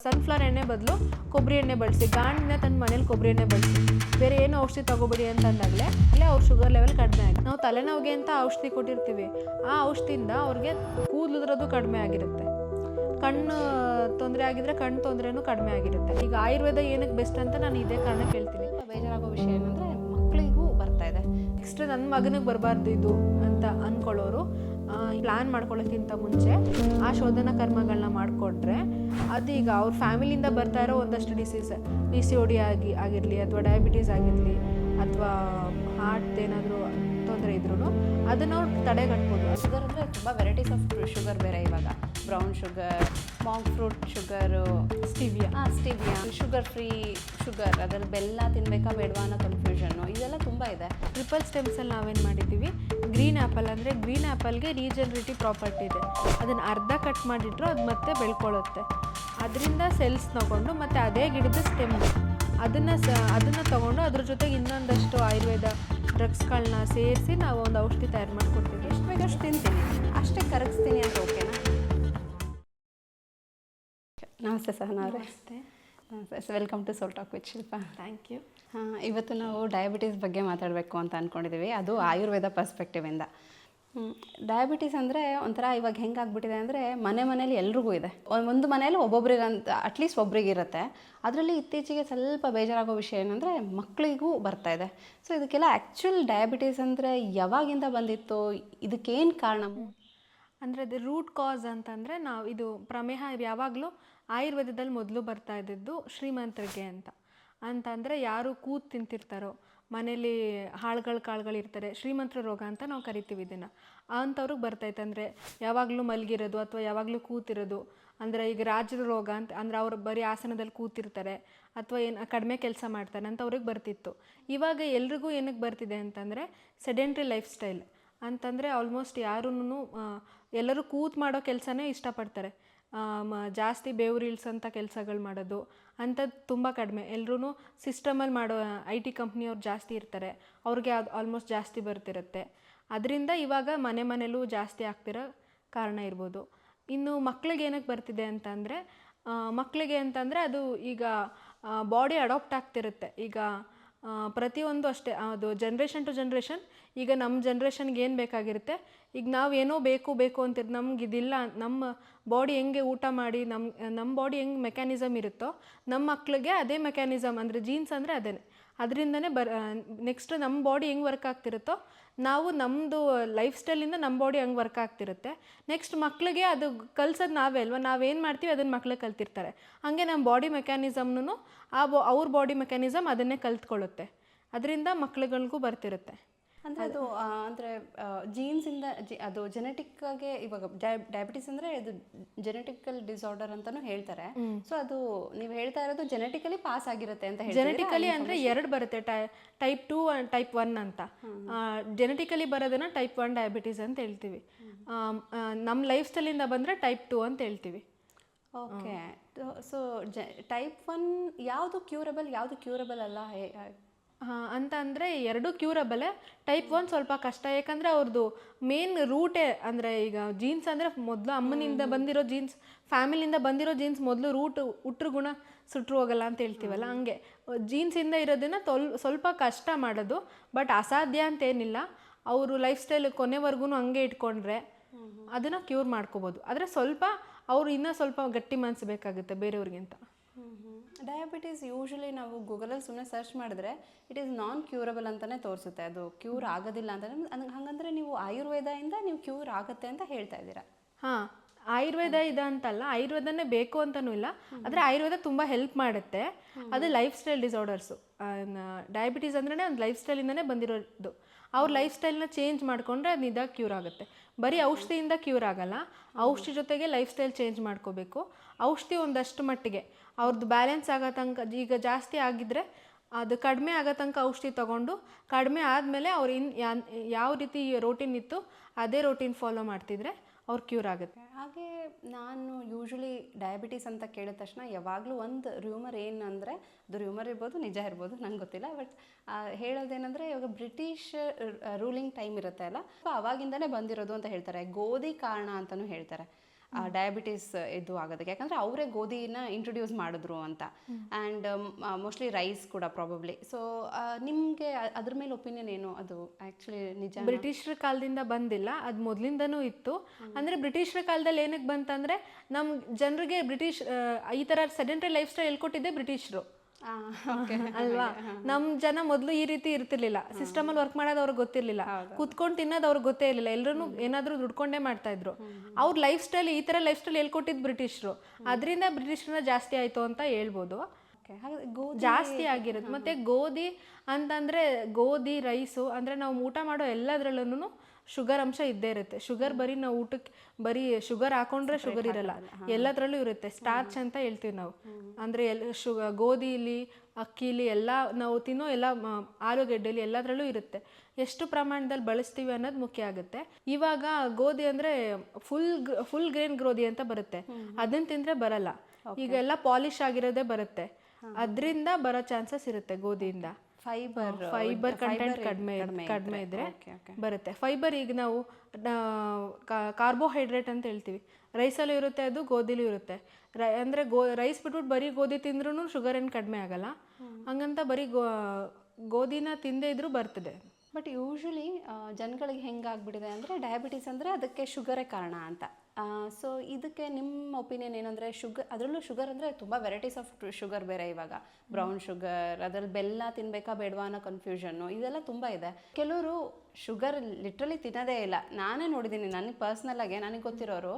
Sunflower ಎಣ್ಣೆ ಬದಲು ಕೊಬ್ಬರಿ ಎಣ್ಣೆ ಬಳಸಿ, ಗಾಂಡಿನ ತನ್ನ ಮನೇಲಿ ಕೊಬ್ಬರಿ ಎಣ್ಣೆ ಬಳಸಿ, ಬೇರೆ ಏನು ಔಷಧಿ ತಗೋಬೇಡಿ ಅಂತಂದಾಗಲೇ ಅವ್ರ ಶುಗರ್ ಲೆವೆಲ್ ಕಡಿಮೆ ಆಗಿ. ನಾವು ತಲೆನೋವಿಗೆ ಅಂತ ಔಷಧಿ ಕೊಟ್ಟಿರ್ತೀವಿ, ಆ ಔಷಧಿಯಿಂದ ಅವ್ರಿಗೆ ಕೂದಲುದ್ರದ್ದು ಕಡಿಮೆ ಆಗಿರುತ್ತೆ. ಕಣ್ಣು ತೊಂದರೆ ಆಗಿದ್ರೆ ಕಣ್ಣು ತೊಂದರೆನೂ ಕಡಿಮೆ ಆಗಿರುತ್ತೆ. ಈಗ ಆಯುರ್ವೇದ ಏನಕ್ಕೆ ಬೆಸ್ಟ್ ಅಂತ ನಾನು ಇದೇ ಕಾರಣ ಕೇಳ್ತೀನಿ. ಬೇಜಾರಾಗೋ ವಿಷಯ ಏನಂದರೆ ಮಕ್ಕಳಿಗೂ ಬರ್ತಾ ಇದೆ. ನೆಕ್ಸ್ಟ್ ನನ್ನ ಮಗನಿಗೆ ಬರಬಾರ್ದು ಇದು ಅಂತ ಅಂದ್ಕೊಳ್ಳೋರು ಪ್ಲ್ಯಾನ್ ಮಾಡ್ಕೊಳ್ಳೋಕ್ಕಿಂತ ಮುಂಚೆ ಆ ಶೋಧನಾ ಕರ್ಮಗಳನ್ನ ಮಾಡಿಕೊಟ್ರೆ ಅದೀಗ ಅವ್ರ ಫ್ಯಾಮಿಲಿಯಿಂದ ಬರ್ತಾ ಇರೋ ಒಂದಷ್ಟು ಡಿಸೀಸ್, PCOD ಆಗಿರಲಿ ಅಥವಾ ಡಯಾಬಿಟೀಸ್ ಆಗಿರಲಿ ಅಥವಾ ಹಾರ್ಟ್ ಏನಾದರೂ ತೊಂದರೆ ಇದ್ರೂ ಅದನ್ನು ಅವ್ರು ತಡೆಗಟ್ಬೋದು. ಶುಗರ್ ಅಂದರೆ ತುಂಬ ವೆರೈಟೀಸ್ ಆಫ್ ಶುಗರ್ ಬೇರೆ ಇವಾಗ. Brown sugar, monk fruit sugar, stevia, sugar free sugar, ಅದರಲ್ಲಿ ಬೆಲ್ಲ ತಿನ್ನಬೇಕಾ ಬೇಡವಾ ಅನ್ನೋ ಕನ್ಫ್ಯೂಷನ್ನು, ಇದೆಲ್ಲ ತುಂಬ ಇದೆ. ಟ್ರಿಪಲ್ ಸ್ಟೆಮ್ಸಲ್ಲಿ ನಾವೇನು ಮಾಡಿದ್ದೀವಿ, ಗ್ರೀನ್ ಆ್ಯಪಲ್ ಅಂದರೆ ಗ್ರೀನ್ ಆ್ಯಪಲ್ಗೆ ರೀಜನರೇಟಿವ್ ಪ್ರಾಪರ್ಟಿ ಇದೆ. ಅದನ್ನು ಅರ್ಧ ಕಟ್ ಮಾಡಿಟ್ರು ಅದು ಮತ್ತೆ ಬೆಳ್ಕೊಳ್ಳುತ್ತೆ. ಅದರಿಂದ ಸೆಲ್ಸ್ ತೊಗೊಂಡು ಮತ್ತು ಅದೇ ಗಿಡದ ಸ್ಟೆಮ್ ಅದನ್ನು ತೊಗೊಂಡು ಅದ್ರ ಜೊತೆಗೆ ಇನ್ನೊಂದಷ್ಟು ಆಯುರ್ವೇದ ಡ್ರಗ್ಸ್ಗಳನ್ನ ಸೇರಿಸಿ ನಾವು ಒಂದು ಔಷಧಿ ತಯಾರು ಮಾಡಿಕೊಡ್ತೀವಿ. ಎಷ್ಟು ಬೇಕಷ್ಟು ತಿಂತೀನಿ, ಅಷ್ಟೇ ಕರಗಿಸ್ತೀನಿ ಅಂತ ಓಕೆನಾ? ನಮಸ್ತೆ ಸಹನಾ ಅವರೇ. ನಮಸ್ತೆ, welcome to soul talk with Shilpa. Thank you. ಇವತ್ತು ನಾವು ಡಯಾಬಿಟೀಸ್ ಬಗ್ಗೆ ಮಾತಾಡಬೇಕು ಅಂತ ಅಂದ್ಕೊಂಡಿದ್ದೀವಿ, ಅದು ಆಯುರ್ವೇದ ಪರ್ಸ್ಪೆಕ್ಟಿವಿಂದ. ಡಯಾಬಿಟೀಸ್ ಅಂದರೆ ಒಂಥರ ಇವಾಗ ಹೆಂಗಾಗ್ಬಿಟ್ಟಿದೆ ಅಂದರೆ ಮನೇಲಿ ಎಲ್ರಿಗೂ ಇದೆ. ಒಂದು ಮನೇಲಿ ಒಬ್ಬೊಬ್ರಿಗಂತ ಅಟ್ಲೀಸ್ಟ್ ಒಬ್ರಿಗಿರುತ್ತೆ. ಅದರಲ್ಲಿ ಇತ್ತೀಚೆಗೆ ಸ್ವಲ್ಪ ಬೇಜಾರಾಗೋ ವಿಷಯ ಏನಂದರೆ ಮಕ್ಕಳಿಗೂ ಬರ್ತಾ ಇದೆ. ಸೊ ಇದಕ್ಕೆಲ್ಲ ಆ್ಯಕ್ಚುಲ್ ಡಯಾಬಿಟೀಸ್ ಅಂದರೆ ಯಾವಾಗಿಂದ ಬಂದಿತ್ತು, ಇದಕ್ಕೇನು ಕಾರಣ ಅಂದರೆ ಅದು ರೂಟ್ ಕಾಸ್ ಅಂತಂದರೆ ನಾವು ಇದು ಪ್ರಮೇಹ ಯಾವಾಗಲೂ ಆಯುರ್ವೇದದಲ್ಲಿ ಮೊದಲು ಬರ್ತಾ ಇದ್ದಿದ್ದು ಶ್ರೀಮಂತರಿಗೆ ಅಂತಂದರೆ ಯಾರು ಕೂತು ತಿಂತಿರ್ತಾರೋ, ಮನೇಲಿ ಕಾಳುಗಳಿರ್ತಾರೆ, ಶ್ರೀಮಂತರ ರೋಗ ಅಂತ ನಾವು ಕರಿತೀವಿ ಇದನ್ನು. ಅಂಥವ್ರಿಗೆ ಬರ್ತೈತೆ. ಅಂದರೆ ಯಾವಾಗಲೂ ಮಲಗಿರೋದು ಅಥವಾ ಯಾವಾಗಲೂ ಕೂತಿರೋದು, ಅಂದರೆ ಈಗ ರಾಜ್ಯದ ರೋಗ ಅಂತ ಅಂದರೆ ಅವರು ಬರೀ ಆಸನದಲ್ಲಿ ಕೂತಿರ್ತಾರೆ ಅಥವಾ ಏನು ಕಡಿಮೆ ಕೆಲಸ ಮಾಡ್ತಾರೆ ಅಂತ ಅವ್ರಿಗೆ ಬರ್ತಿತ್ತು. ಇವಾಗ ಎಲ್ರಿಗೂ ಏನಕ್ಕೆ ಬರ್ತಿದೆ ಅಂತಂದರೆ ಸೆಡೆಂಟ್ರಿ ಲೈಫ್ ಸ್ಟೈಲ್ ಅಂತಂದರೆ ಆಲ್ಮೋಸ್ಟ್ ಯಾರೂ ಎಲ್ಲರೂ ಕೂತು ಮಾಡೋ ಕೆಲಸನೇ ಇಷ್ಟಪಡ್ತಾರೆ. ಜಾಸ್ತಿ ಬೆವರು ಇಳಿಸೋಂಥ ಕೆಲಸಗಳು ಮಾಡೋದು ಅಂಥದ್ದು ತುಂಬ ಕಡಿಮೆ. ಎಲ್ಲರೂ ಸಿಸ್ಟಮಲ್ಲಿ ಮಾಡೋ IT ಕಂಪ್ನಿಯವ್ರು ಜಾಸ್ತಿ ಇರ್ತಾರೆ, ಅವ್ರಿಗೆ ಅದು ಆಲ್ಮೋಸ್ಟ್ ಜಾಸ್ತಿ ಬರ್ತಿರುತ್ತೆ. ಅದರಿಂದ ಇವಾಗ ಮನೇಲೂ ಜಾಸ್ತಿ ಆಗ್ತಿರೋ ಕಾರಣ ಇರ್ಬೋದು. ಇನ್ನು ಮಕ್ಳಿಗೆ ಏನಕ್ಕೆ ಬರ್ತಿದೆ ಅಂತಂದರೆ ಅದು ಈಗ ಬಾಡಿ ಅಡಾಪ್ಟ್ ಆಗ್ತಿರುತ್ತೆ. ಈಗ ಪ್ರತಿಯೊಂದು ಅಷ್ಟೇ, ಅದು ಜನ್ರೇಷನ್ ಟು ಜನ್ರೇಷನ್. ಈಗ ನಮ್ಮ ಜನ್ರೇಷನ್ಗೆ ಏನು ಬೇಕಾಗಿರುತ್ತೆ, ಈಗ ನಾವು ಏನೋ ಬೇಕು ಅಂತಿದ್ದು ನಮ್ಗೆ ಇದಿಲ್ಲ, ನಮ್ಮ ಬಾಡಿ ಹೆಂಗೆ ಊಟ ಮಾಡಿ ನಮ್ಮ ಬಾಡಿ ಹೆಂಗೆ ಮೆಕ್ಯಾನಿಸಮ್ ಇರುತ್ತೋ ನಮ್ಮ ಮಕ್ಳಿಗೆ ಅದೇ ಮೆಕ್ಯಾನಿಸಮ್, ಅಂದರೆ ಜೀನ್ಸ್ ಅಂದರೆ ಅದೇ. ಅದರಿಂದನೇ ನೆಕ್ಸ್ಟ್ ನಮ್ಮ ಬಾಡಿ ಹೆಂಗೆ ವರ್ಕ್ ಆಗ್ತಿರುತ್ತೋ ನಾವು ನಮ್ಮದು ಲೈಫ್ ಸ್ಟೈಲಿಂದ ನಮ್ಮ ಬಾಡಿ ಹಂಗೆ ವರ್ಕ್ ಆಗ್ತಿರುತ್ತೆ. ನೆಕ್ಸ್ಟ್ ಮಕ್ಳಿಗೆ ಅದು ಕಲ್ಸೋದು ನಾವೇ ಅಲ್ವಾ, ನಾವೇನು ಮಾಡ್ತೀವಿ ಅದನ್ನು ಮಕ್ಳಿಗೆ ಕಲ್ತಿರ್ತಾರೆ. ಹಾಗೆ ನಮ್ಮ ಬಾಡಿ ಮೆಕ್ಯಾನಿಸಮ್ನು ಅವ್ರ ಬಾಡಿ ಮೆಕ್ಯಾನಿಸಮ್ ಅದನ್ನೇ ಕಲ್ತ್ಕೊಳ್ಳುತ್ತೆ. ಅದರಿಂದ ಮಕ್ಳುಗಳಿಗೂ ಬರ್ತಿರುತ್ತೆ. ಅಂದರೆ ಅದು ಅಂದರೆ ಜೀನ್ಸಿಂದ ಅದು ಜೆನೆಟಿಕ್ಕಾಗೆ ಇವಾಗ ಡಯಾಬಿಟಿಸ್ ಅಂದರೆ ಇದು ಜೆನೆಟಿಕಲ್ ಡಿಸಾರ್ಡರ್ ಅಂತಲೂ ಹೇಳ್ತಾರೆ. ಸೊ ಅದು ನೀವು ಹೇಳ್ತಾ ಇರೋದು ಜೆನೆಟಿಕಲಿ ಪಾಸ್ ಆಗಿರುತ್ತೆ ಅಂತ ಹೇಳಿ. ಜೆನೆಟಿಕಲಿ ಅಂದರೆ ಎರಡು ಬರುತ್ತೆ, ಟೈಪ್ 2 ಆ್ಯಂಡ್ ಟೈಪ್ 1 ಅಂತ. ಜೆನೆಟಿಕಲಿ ಬರೋದನ್ನು ಟೈಪ್ 1 ಡಯಾಬಿಟೀಸ್ ಅಂತ ಹೇಳ್ತೀವಿ. ನಮ್ಮ ಲೈಫ್ ಸ್ಟೈಲಿಂದ ಬಂದರೆ ಟೈಪ್ 2 ಅಂತ ಹೇಳ್ತೀವಿ. ಓಕೆ. ಸೊ ಟೈಪ್ 1 ಯಾವುದು ಕ್ಯೂರಬಲ್ ಅಲ್ಲ ಅಂತ ಅಂದರೆ ಎರಡೂ ಕ್ಯೂರಬಲೇ. ಟೈಪ್ 1 ಸ್ವಲ್ಪ ಕಷ್ಟ, ಯಾಕಂದರೆ ಅವ್ರದ್ದು ಮೇನ್ ರೂಟೇ ಅಂದರೆ ಈಗ ಜೀನ್ಸ್ ಅಂದರೆ ಮೊದಲು ಅಮ್ಮನಿಂದ ಬಂದಿರೋ ಜೀನ್ಸ್, ಫ್ಯಾಮಿಲಿಯಿಂದ ಬಂದಿರೋ ಜೀನ್ಸ್ ಮೊದಲು ರೂಟ್ ಹುಟ್ರು ಗುಣ ಸುಟ್ರು ಹೋಗಲ್ಲ ಅಂತ ಹೇಳ್ತೀವಲ್ಲ, ಹಂಗೆ ಜೀನ್ಸಿಂದ ಇರೋದನ್ನು ಸ್ವಲ್ಪ ಕಷ್ಟ ಮಾಡೋದು. ಬಟ್ ಅಸಾಧ್ಯ ಅಂತೇನಿಲ್ಲ. ಅವರು ಲೈಫ್ ಸ್ಟೈಲ್ ಕೊನೆವರೆಗೂ ಹಂಗೆ ಇಟ್ಕೊಂಡ್ರೆ ಅದನ್ನು ಕ್ಯೂರ್ ಮಾಡ್ಕೋಬೋದು. ಆದರೆ ಸ್ವಲ್ಪ ಅವರು ಇನ್ನೂ ಸ್ವಲ್ಪ ಗಟ್ಟಿ ಮನಸ್ಸು ಬೇಕಾಗುತ್ತೆ ಬೇರೆಯವ್ರಿಗಿಂತ. ಡಯಾಬಿಟೀಸ್ ಯೂಶ್ವಲಿ ನಾವು ಗೂಗಲಲ್ಲಿ ಸುಮ್ಮನೆ ಸರ್ಚ್ ಮಾಡಿದ್ರೆ ಇಟ್ ಈಸ್ ನಾನ್ ಕ್ಯೂರಬಲ್ ಅಂತಲೇ ತೋರಿಸುತ್ತೆ, ಅದು ಕ್ಯೂರ್ ಆಗೋದಿಲ್ಲ ಅಂತ. ಹಾಗಂದರೆ ನೀವು ಆಯುರ್ವೇದದಿಂದ ನೀವು ಕ್ಯೂರ್ ಆಗುತ್ತೆ ಅಂತ ಹೇಳ್ತಾ ಇದ್ದೀರಾ? ಹಾಂ, ಆಯುರ್ವೇದ ಇದೆ ಅಂತಲ್ಲ, ಆಯುರ್ವೇದನೇ ಬೇಕು ಅಂತನೂ ಇಲ್ಲ. ಆದರೆ ಆಯುರ್ವೇದ ತುಂಬ ಹೆಲ್ಪ್ ಮಾಡುತ್ತೆ. ಅದು ಲೈಫ್ ಸ್ಟೈಲ್ ಡಿಸಾರ್ಡರ್ಸು. ಡಯಾಬಿಟೀಸ್ ಅಂದ್ರೆ ಒಂದು ಲೈಫ್ ಸ್ಟೈಲಿಂದನೇ ಬಂದಿರೋದು. ಅವ್ರ ಲೈಫ್ ಸ್ಟೈಲ್ನ ಚೇಂಜ್ ಮಾಡಿಕೊಂಡ್ರೆ ಅದು ಇದಾಗ ಕ್ಯೂರ್ ಆಗುತ್ತೆ. ಬರೀ ಔಷಧಿಯಿಂದ ಕ್ಯೂರ್ ಆಗಲ್ಲ, ಔಷಧಿ ಜೊತೆಗೆ ಲೈಫ್ ಸ್ಟೈಲ್ ಚೇಂಜ್ ಮಾಡ್ಕೋಬೇಕು. ಔಷಧಿ ಒಂದಷ್ಟು ಮಟ್ಟಿಗೆ ಅವ್ರದ್ದು ಬ್ಯಾಲೆನ್ಸ್ ಆಗೋ ತನಕ, ಈಗ ಜಾಸ್ತಿ ಆಗಿದ್ದರೆ ಅದು ಕಡಿಮೆ ಆಗೋ ತನಕ ಔಷಧಿ ತೊಗೊಂಡು, ಕಡಿಮೆ ಆದಮೇಲೆ ಅವ್ರು ಯಾವ ರೀತಿ ರೋಟೀನ್ ಇತ್ತು ಅದೇ ರೋಟೀನ್ ಫಾಲೋ ಮಾಡ್ತಿದ್ರೆ ಅವ್ರು ಕ್ಯೂರ್ ಆಗುತ್ತೆ. ಹಾಗೆ ನಾನು ಯೂಶ್ವಲಿ ಡಯಾಬಿಟೀಸ್ ಅಂತ ಕೇಳಿದ ತಕ್ಷಣ ಯಾವಾಗಲೂ ಒಂದು ರ್ಯೂಮರ್ ಏನು ಅಂದರೆ, ಅದು ರ್ಯೂಮರ್ ಇರ್ಬೋದು, ನಿಜ ಇರ್ಬೋದು, ನಂಗೆ ಗೊತ್ತಿಲ್ಲ. ಬಟ್ ಹೇಳೋದೇನೆಂದರೆ, ಇವಾಗ ಬ್ರಿಟಿಷ್ ರೂಲಿಂಗ್ ಟೈಮ್ ಇರುತ್ತೆ ಅಲ್ಲ, ಅವಾಗಿಂದನೇ ಬಂದಿರೋದು ಅಂತ ಹೇಳ್ತಾರೆ. ಗೋಧಿ ಕಾರಣ ಅಂತಲೂ ಹೇಳ್ತಾರೆ. ಡಯಾಬಿಟಿಸ್ ಇದು ಆಗೋದಕ್ಕೆ. ಯಾಕಂದರೆ ಅವರೇ ಗೋಧಿನ ಇಂಟ್ರೊಡ್ಯೂಸ್ ಮಾಡಿದ್ರು ಅಂತ. ಆ್ಯಂಡ್ ಮೋಸ್ಟ್ಲಿ ರೈಸ್ ಕೂಡ ಪ್ರಾಬಬ್ಲಿ. ಸೊ ನಿಮಗೆ ಅದ್ರ ಮೇಲೆ ಒಪಿನಿಯನ್ ಏನು? ಅದು ಆ್ಯಕ್ಚುಲಿ ನಿಜ ಬ್ರಿಟಿಷರ ಕಾಲದಿಂದ ಬಂದಿಲ್ಲ, ಅದು ಮೊದಲಿಂದನೂ ಇತ್ತು. ಅಂದರೆ ಬ್ರಿಟಿಷರ ಕಾಲದಲ್ಲಿ ಏನಕ್ಕೆ ಬಂತಂದರೆ ನಮ್ಮ ಜನರಿಗೆ ಈ ಥರ ಸೆಡೆಂಟರಿ ಲೈಫ್ ಸ್ಟೈಲ್ ಹೇಳ್ಕೊಟ್ಟಿದ್ದೆ ಬ್ರಿಟಿಷರು ಅಲ್ವಾ. ನಮ್ ಜನ ಮೊದಲು ಈ ರೀತಿ ಇರ್ತಿರ್ಲಿಲ್ಲ, ಸಿಸ್ಟಮ್ ಅಲ್ಲಿ ವರ್ಕ್ ಮಾಡೋದು ಅವ್ರಿಗೆ ಗೊತ್ತಿರ್ಲಿಲ್ಲ, ಕುತ್ಕೊಂಡು ತಿನ್ನೋದು ಅವ್ರಿಗೆ ಗೊತ್ತೇ ಇರಲಿಲ್ಲ, ಎಲ್ಲರೂ ಏನಾದ್ರೂ ದುಡ್ಕೊಂಡೇ ಮಾಡ್ತಾ ಇದ್ರು. ಅವ್ರ ಲೈಫ್ ಸ್ಟೈಲ್ ಈ ತರ ಲೈಫ್ ಸ್ಟೈಲ್ ಹೇಳ್ಕೊಟ್ಟಿದ್ದು ಬ್ರಿಟಿಷರು, ಅದರಿಂದ ಬ್ರಿಟಿಷರನ್ನ ಜಾಸ್ತಿ ಆಯ್ತು ಅಂತ ಹೇಳ್ಬೋದು. ಜಾಸ್ತಿ ಆಗಿರುತ್ತೆ. ಮತ್ತೆ ಗೋಧಿ ಅಂತಂದ್ರೆ ಗೋಧಿ ರೈಸು ಅಂದ್ರೆ ನಾವು ಊಟ ಮಾಡೋ ಎಲ್ಲದ್ರಲ್ಲೂ ಶುಗರ್ ಅಂಶ ಇದ್ದೇ ಇರುತ್ತೆ. ಶುಗರ್ ಬರೀ ನಾವು ಊಟಕ್ಕೆ ಬರೀ ಶುಗರ್ ಹಾಕೊಂಡ್ರೆ ಶುಗರ್ ಇರಲ್ಲ, ಎಲ್ಲದ್ರಲ್ಲೂ ಇರುತ್ತೆ. ಸ್ಟಾರ್ಚ್ ಅಂತ ಹೇಳ್ತೀವಿ ನಾವು, ಅಂದ್ರೆ ಗೋಧಿಲಿ ಅಕ್ಕಿಲಿ ಎಲ್ಲ ನಾವು ತಿನ್ನೋ ಎಲ್ಲ ಆಲೂಗೆಡ್ಡೆಲಿ ಎಲ್ಲದ್ರಲ್ಲೂ ಇರುತ್ತೆ. ಎಷ್ಟು ಪ್ರಮಾಣದಲ್ಲಿ ಬಳಸ್ತೀವಿ ಅನ್ನೋದು ಮುಖ್ಯ ಆಗುತ್ತೆ. ಇವಾಗ ಗೋಧಿ ಅಂದ್ರೆ ಫುಲ್ ಗ್ರೇನ್ ಗೋಧಿ ಅಂತ ಬರುತ್ತೆ, ಅದನ್ನ ತಿಂದ್ರೆ ಬರಲ್ಲ. ಈಗ ಎಲ್ಲ ಪಾಲಿಶ್ ಆಗಿರೋದೇ ಬರುತ್ತೆ, ಅದರಿಂದ ಬರೋ ಚಾನ್ಸಸ್ ಇರುತ್ತೆ. ಗೋಧಿಯಿಂದ ಫೈಬರ್ ಕಂಟೆಂಟ್ ಕಡಿಮೆ ಇದ್ರೆ ಬರುತ್ತೆ. ಫೈಬರ್ ಈಗ ನಾವು ಕಾರ್ಬೋಹೈಡ್ರೇಟ್ ಅಂತ ಹೇಳ್ತೀವಿ, ರೈಸಲ್ಲೂ ಇರುತ್ತೆ, ಅದು ಗೋಧಿಲೂ ಇರುತ್ತೆ. ಅಂದರೆ ರೈಸ್ ಬಿಟ್ಬಿಟ್ಟು ಬರೀ ಗೋಧಿ ತಿಂದ್ರೂ ಶುಗರ್ ಏನು ಕಡಿಮೆ ಆಗಲ್ಲ, ಹಂಗಂತ ಬರೀ ಗೋಧಿನ ತಿಂದೇ ಇದ್ರೂ ಬರ್ತದೆ. ಬಟ್ ಯೂಶ್ವಲಿ ಜನಗಳಿಗೆ ಹೆಂಗಾಗ್ಬಿಟ್ಟಿದೆ ಅಂದರೆ ಡಯಾಬಿಟೀಸ್ ಅಂದರೆ ಅದಕ್ಕೆ ಶುಗರೇ ಕಾರಣ ಅಂತ. ಸೊ ಇದಕ್ಕೆ ನಿಮ್ಮ ಒಪಿನಿಯನ್ ಏನಂದರೆ ಅದರಲ್ಲೂ ಶುಗರ್ ಅಂದರೆ ತುಂಬ ವೆರೈಟೀಸ್ ಆಫ್ ಶುಗರ್ ಬೇರೆ. ಇವಾಗ ಬ್ರೌನ್ ಶುಗರ್, ಅದರಲ್ಲಿ ಬೆಲ್ಲ ತಿನ್ನಬೇಕಾ ಬೇಡವಾ ಅನ್ನೋ ಕನ್ಫ್ಯೂಷನ್ನು ಇದೆಲ್ಲ ತುಂಬ ಇದೆ. ಕೆಲವರು ಶುಗರ್ ಲಿಟ್ರಲಿ ತಿನ್ನೋದೇ ಇಲ್ಲ. ನಾನೇ ನೋಡಿದ್ದೀನಿ, ನನಗೆ ಪರ್ಸ್ನಲ್ ಆಗಿ ನನಗೆ ಗೊತ್ತಿರೋರು,